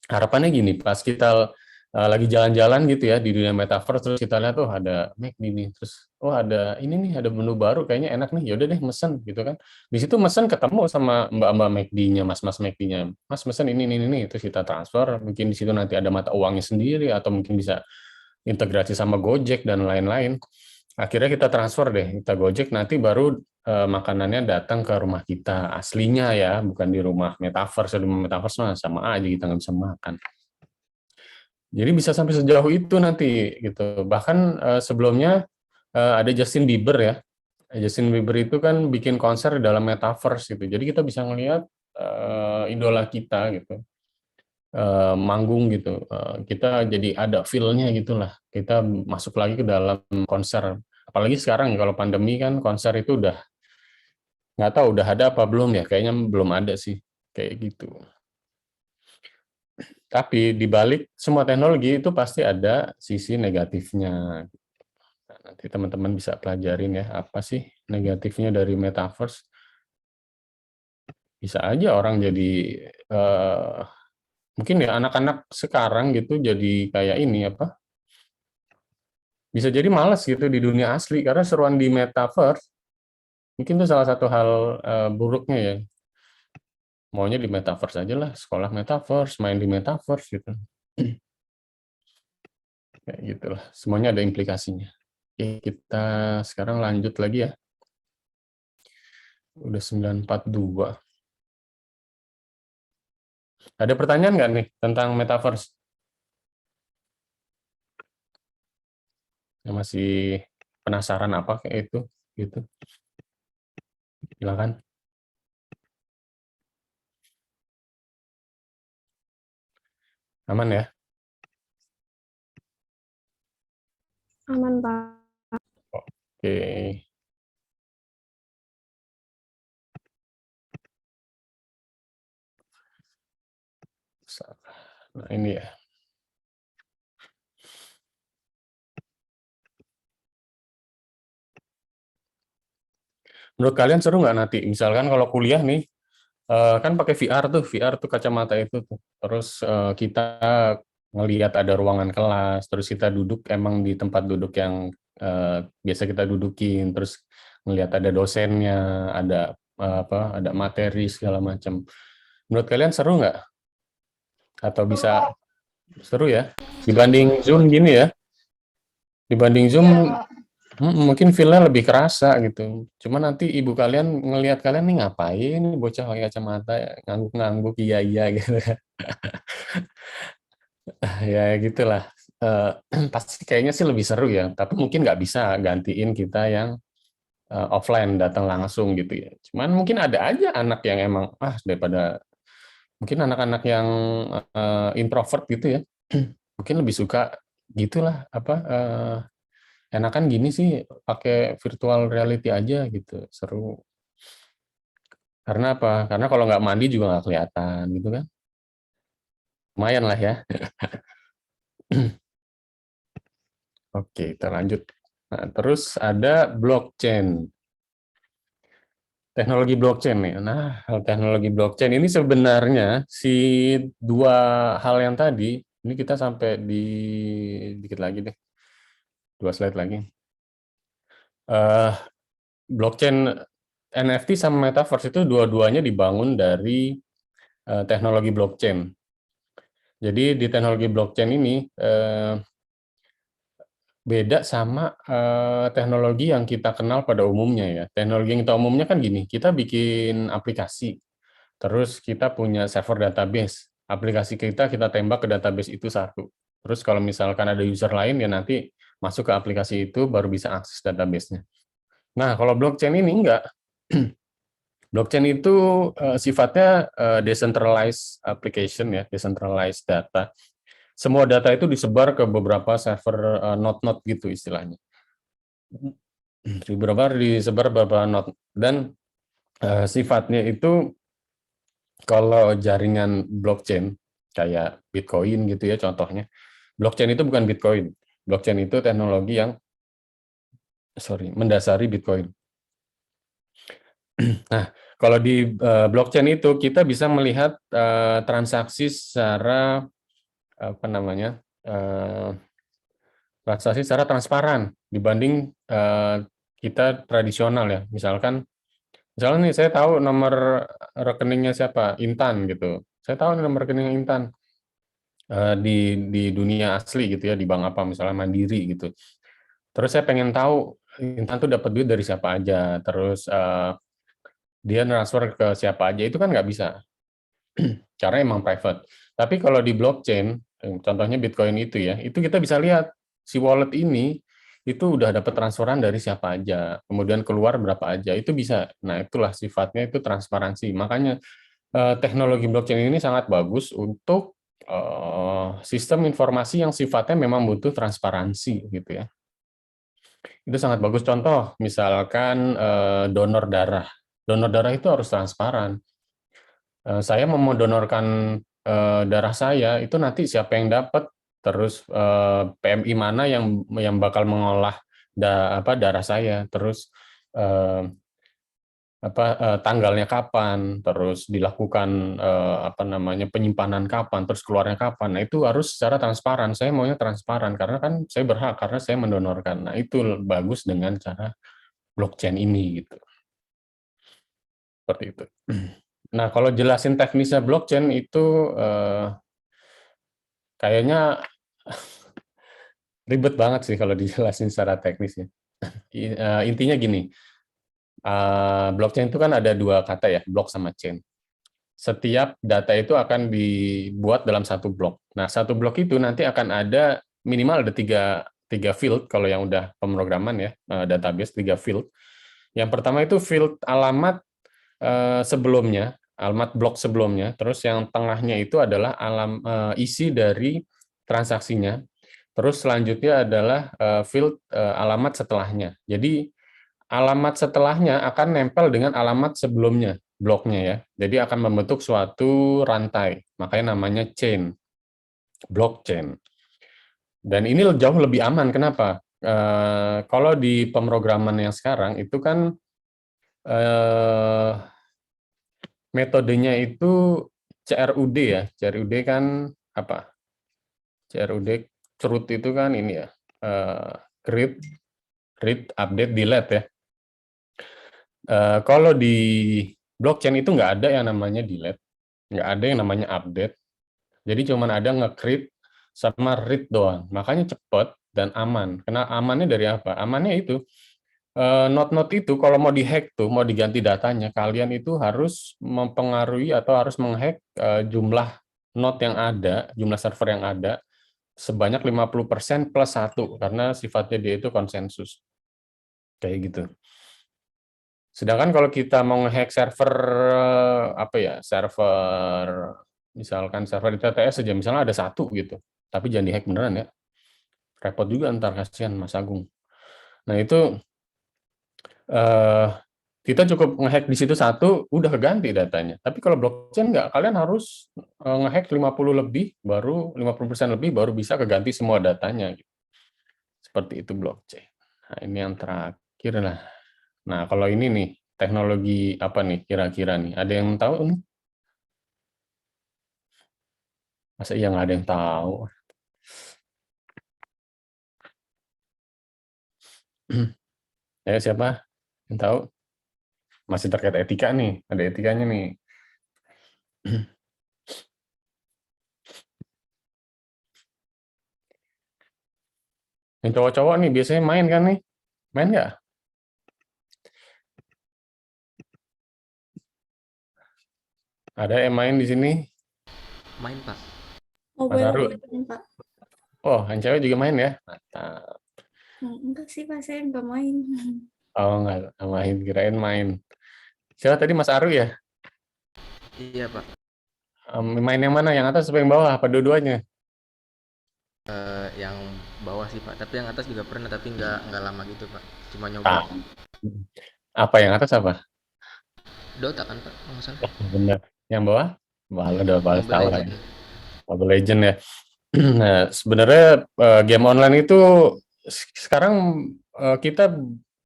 harapannya gini, pas kita lagi jalan-jalan gitu ya di dunia metaverse, terus kita lihat tuh ada McD nih, terus oh ada ini nih, ada menu baru kayaknya enak nih, yaudah deh mesen gitu kan. Di situ mesen ketemu sama mbak-mbak McD-nya, mas-mas McD-nya, mas mesen ini, terus kita transfer, mungkin di situ nanti ada mata uangnya sendiri, atau mungkin bisa integrasi sama Gojek dan lain-lain. Akhirnya kita transfer deh, kita Gojek, nanti baru makanannya datang ke rumah kita aslinya ya, bukan di rumah metaverse. Di rumah metaverse mah sama aja kita nggak bisa makan. Jadi bisa sampai sejauh itu nanti gitu. Bahkan sebelumnya ada Justin Bieber ya. Justin Bieber itu kan bikin konser di dalam metaverse gitu. Jadi kita bisa ngelihat idola kita gitu. Manggung gitu. Kita jadi ada feel-nya gitulah. Kita masuk lagi ke dalam konser. Apalagi sekarang kalau pandemi kan konser itu udah nggak tahu udah ada apa belum ya. Kayaknya belum ada sih kayak gitu. Tapi di balik semua teknologi itu pasti ada sisi negatifnya. Nah, nanti teman-teman bisa pelajarin ya, apa sih negatifnya dari metaverse. Bisa aja orang jadi, mungkin ya anak-anak sekarang gitu jadi kayak ini apa, bisa jadi malas gitu di dunia asli, karena seruan di metaverse, mungkin itu salah satu hal buruknya ya. Maunya di metaverse aja lah, sekolah metaverse, main di metaverse gitu. Kayak gitulah, semuanya ada implikasinya. Oke, kita sekarang lanjut lagi ya. Udah 9.42. Ada pertanyaan nggak nih tentang metaverse? Yang masih penasaran apa kayak itu? Gitu. Silakan. Aman ya? Aman, Pak. Oke. Nah, ini ya. Menurut kalian seru nggak nanti? Misalkan kalau kuliah nih, kan pakai VR tuh kacamata itu tuh. Terus kita ngelihat ada ruangan kelas, terus kita duduk emang di tempat duduk yang biasa kita dudukin, terus ngelihat ada dosennya, ada ada materi segala macam. Menurut kalian seru nggak? Atau bisa seru ya? Dibanding Zoom gini ya? Dibanding Zoom mungkin feel-nya lebih kerasa gitu. Cuma nanti ibu kalian ngelihat kalian nih ngapain nih bocah pakai kacamata ngangguk-ngangguk iya gitu. Ya gitulah. Pasti kayaknya sih lebih seru ya. Tapi mungkin nggak bisa gantiin kita yang offline datang langsung gitu ya. Cuman mungkin ada aja anak yang emang daripada mungkin anak-anak yang introvert gitu ya. mungkin lebih suka gitulah apa enakan gini sih pakai virtual reality aja gitu, seru. Karena apa? Karena kalau nggak mandi juga nggak kelihatan gitu kan. Lumayan lah ya. Oke, kita lanjut. Nah, terus ada blockchain. Teknologi blockchain nih. Nah, teknologi blockchain ini sebenarnya si dua hal yang tadi, ini kita sampai di dikit lagi deh, 2 slide lagi. Blockchain NFT sama metaverse itu dua-duanya dibangun dari teknologi blockchain. Jadi di teknologi blockchain ini beda sama teknologi yang kita kenal pada umumnya ya. Teknologi yang kita umumnya kan gini, kita bikin aplikasi, terus kita punya server database. Aplikasi kita tembak ke database itu satu. Terus kalau misalkan ada user lain ya nanti masuk ke aplikasi itu baru bisa akses database-nya. Nah, kalau blockchain ini enggak. Blockchain itu sifatnya decentralized application ya, decentralized data. Semua data itu disebar ke beberapa server node-node gitu istilahnya. Disebar beberapa node dan sifatnya itu kalau jaringan blockchain kayak Bitcoin gitu ya contohnya. Blockchain itu bukan Bitcoin. Blockchain itu teknologi yang mendasari Bitcoin. Nah, kalau di blockchain itu kita bisa melihat transaksi secara apa namanya? Transaksi secara transparan dibanding kita tradisional ya. Misalnya nih saya tahu nomor rekeningnya siapa, Intan gitu. Saya tahu nomor rekening Intan di dunia asli gitu ya, di bank apa misalnya Mandiri gitu. Terus saya pengen tahu Intan tuh dapat duit dari siapa aja, terus dia transfer ke siapa aja, itu kan nggak bisa, karena emang private. Tapi kalau di blockchain, contohnya Bitcoin itu ya, itu kita bisa lihat si wallet ini itu udah dapat transferan dari siapa aja, kemudian keluar berapa aja, itu bisa. Nah, itulah sifatnya itu transparansi. Makanya teknologi blockchain ini sangat bagus untuk sistem informasi yang sifatnya memang butuh transparansi gitu ya. Itu sangat bagus. Contoh, misalkan donor darah. Donor darah itu harus transparan. Saya mau mendonorkan darah saya, itu nanti siapa yang dapat, terus PMI mana yang bakal mengolah darah saya, terus tanggalnya kapan, terus dilakukan penyimpanan kapan, terus keluarnya kapan. Nah, itu harus secara transparan. Saya maunya transparan karena kan saya berhak karena saya mendonorkan. Nah, itu bagus dengan cara blockchain ini gitu. Seperti itu. Nah, kalau jelasin teknisnya blockchain itu kayaknya ribet banget sih kalau dijelasin secara teknis ya. Intinya gini, blockchain itu kan ada 2 kata ya, block sama chain. Setiap data itu akan dibuat dalam satu blok. Nah, satu blok itu nanti akan ada minimal ada tiga field kalau yang udah pemrograman ya, database 3 field. Yang pertama itu field alamat sebelumnya, alamat blok sebelumnya, terus yang tengahnya itu adalah isi dari transaksinya. Terus selanjutnya adalah field alamat setelahnya. Jadi alamat setelahnya akan nempel dengan alamat sebelumnya, bloknya ya. Jadi akan membentuk suatu rantai, makanya namanya chain, blockchain. Dan ini jauh lebih aman, kenapa? Kalau di pemrograman yang sekarang itu kan metodenya itu CRUD ya, CRUD kan apa? CRUD, CRUD itu kan ini ya, create, read, update, delete ya. Kalau di blockchain itu nggak ada yang namanya delete, nggak ada yang namanya update. Jadi cuma ada nge-create sama read doang. Makanya cepat dan aman. Karena amannya dari apa? Amannya itu node-node itu kalau mau dihack tuh, mau diganti datanya, kalian itu harus mempengaruhi atau harus menghack jumlah node yang ada, jumlah server yang ada sebanyak 50% plus 1 karena sifatnya dia itu konsensus. Kayak gitu. Sedangkan kalau kita mau nge-hack server server misalkan server di TTS saja misalnya ada 1 gitu. Tapi jangan dihack beneran ya. Repot juga ntar, kasihan Mas Agung. Nah itu kita cukup ngehack di situ satu, udah keganti datanya. Tapi kalau blockchain nggak, kalian harus ngehack 50 lebih, baru 50% lebih, baru bisa keganti semua datanya. Gitu. Seperti itu blockchain. Nah ini yang terakhir lah. Nah kalau ini nih, teknologi apa nih kira-kira nih? Ada yang tahu nih? Masa iya nggak ada yang tahu? Ya siapa yang tahu? Masih terkait etika nih, ada etikanya nih. Yang cowok-cowok nih biasanya main kan nih? Main nggak? Ada yang main di sini? Main, Pak. Mas Aru? Legends, Pak. Oh, yang cewek juga main ya? Mantap. Enggak sih, Pak, saya enggak main. Oh, nggak main, kirain main. Siapa tadi, Mas Aru ya? Iya, Pak. Main yang mana? Yang atas atau yang bawah? Apa dua-duanya? Yang bawah sih, Pak. Tapi yang atas juga pernah, tapi nggak lama gitu, Pak. Cuma Ah. nyoba. Apa yang atas apa? Dota kan, Pak? Nggak salah. Bener. Yang bawah? Wah, udah balas Mobile tahu Legends. aja. Mobile Legends ya. Nah, sebenarnya game online itu sekarang kita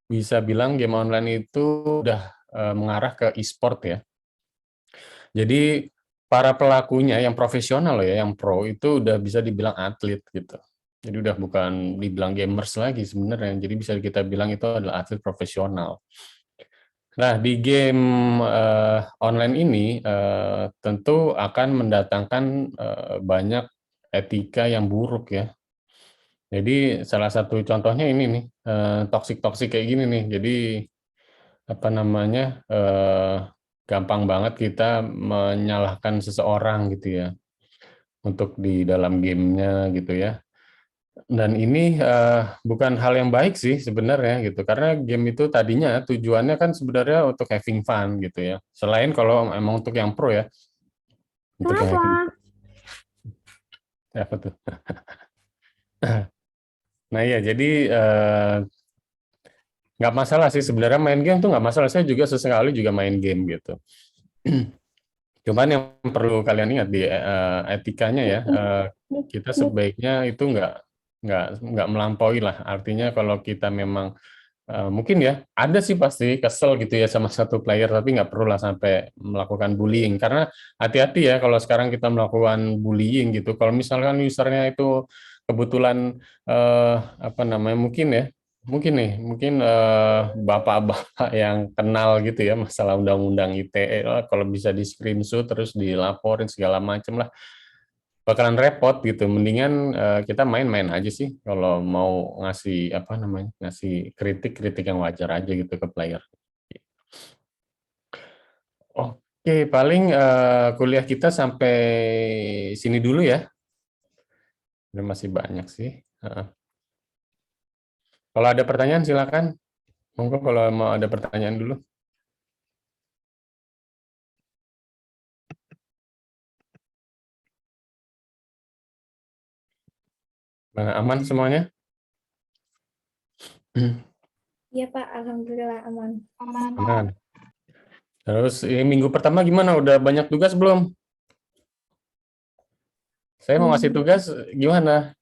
bisa bilang game online itu udah mengarah ke e-sport ya. Jadi para pelakunya yang profesional ya, yang pro itu udah bisa dibilang atlet gitu. Jadi udah bukan dibilang gamers lagi sebenarnya. Jadi bisa kita bilang itu adalah atlet profesional. Nah, di game online ini tentu akan mendatangkan banyak etika yang buruk ya. Jadi salah satu contohnya ini nih, toksik-toksik kayak gini nih. Jadi apa namanya, gampang banget kita menyalahkan seseorang gitu ya, untuk di dalam gamenya gitu ya. Dan ini bukan hal yang baik sih sebenarnya gitu, karena game itu tadinya tujuannya kan sebenarnya untuk having fun gitu ya. Selain kalau emang untuk yang pro ya, untuk yang having Kenapa? apa tuh? Nah iya, jadi nggak masalah sih sebenarnya main game tuh nggak masalah. Saya juga sesekali juga main game gitu. Cuman yang perlu kalian ingat di etikanya ya, kita sebaiknya itu nggak melampaui lah. Artinya kalau kita memang mungkin ya ada sih pasti kesel gitu ya sama satu player, tapi nggak perlu lah sampai melakukan bullying. Karena hati-hati ya kalau sekarang kita melakukan bullying gitu. Kalau misalkan usernya itu kebetulan apa namanya mungkin bapak-bapak yang kenal gitu ya masalah undang-undang ITE, kalau bisa di screenshot terus dilaporin segala macam lah, bakalan repot gitu. Mendingan kita main-main aja sih kalau mau ngasih apa namanya, ngasih kritik yang wajar aja gitu ke player. Oke, paling kuliah kita sampai sini dulu ya. Ini masih banyak sih. Kalau ada pertanyaan silakan. Monggo kalau mau ada pertanyaan dulu. Aman semuanya? Iya, Pak, alhamdulillah aman. Aman. Terus minggu pertama gimana? Udah banyak tugas belum? Saya mau ngasih tugas gimana?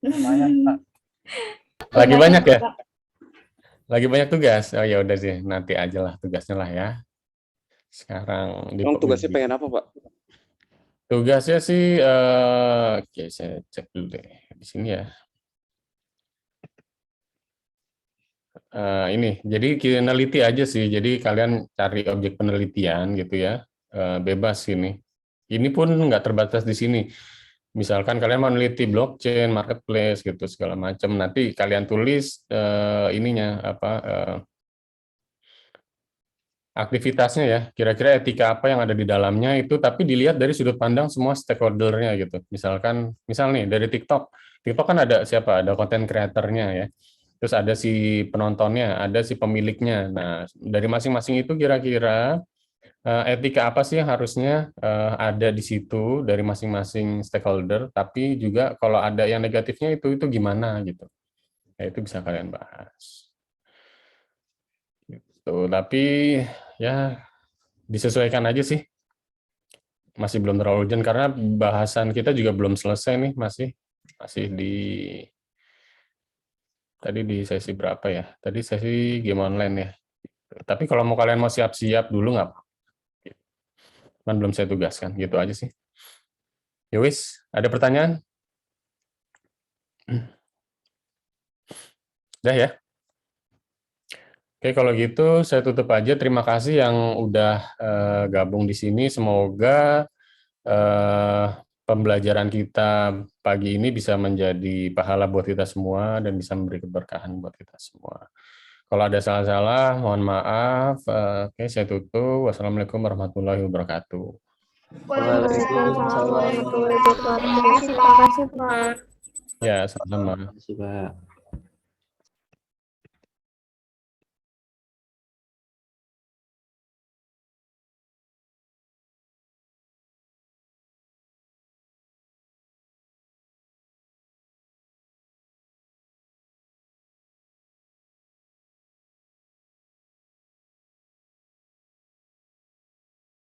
Lumayan, Pak. Lagi banyak ya? Pak. Lagi banyak tugas? Oh ya udah sih, nanti aja lah tugasnya lah ya. Sekarang Emang tugasnya pengen apa, Pak? tugasnya sih, oke saya cek dulu deh di sini ya. Ini, jadi neliti aja sih. Jadi kalian cari objek penelitian gitu ya, bebas ini. Ini pun nggak terbatas di sini. Misalkan kalian mau meneliti blockchain, marketplace gitu segala macam, nanti kalian tulis ininya apa aktivitasnya ya, kira-kira etika apa yang ada di dalamnya itu, tapi dilihat dari sudut pandang semua stakeholder-nya gitu. Misal nih dari TikTok kan ada siapa? Ada konten kreatornya ya. Terus ada si penontonnya, ada si pemiliknya. Nah, dari masing-masing itu kira-kira etika apa sih yang harusnya ada di situ dari masing-masing stakeholder, tapi juga kalau ada yang negatifnya itu gimana gitu. Ya, itu bisa kalian bahas. Gitu. Tapi ya disesuaikan aja sih. Masih belum terlalu urgent karena bahasan kita juga belum selesai nih, masih di tadi di sesi berapa ya? Tadi sesi game online ya. Tapi kalau mau kalian mau siap-siap dulu nggak apa-apa. Kan belum saya tugaskan, gitu aja sih. Yowis, ada pertanyaan? Udah ya? Oke, kalau gitu saya tutup aja. Terima kasih yang udah gabung di sini. Semoga pembelajaran kita pagi ini bisa menjadi pahala buat kita semua dan bisa memberi keberkahan buat kita semua. Kalau ada salah-salah, mohon maaf. Oke, saya tutup. Wassalamualaikum warahmatullahi wabarakatuh. Waalaikumsalam warahmatullahi wabarakatuh. Terima kasih, Pak. Ya, sama-sama. Terima kasih, Pak.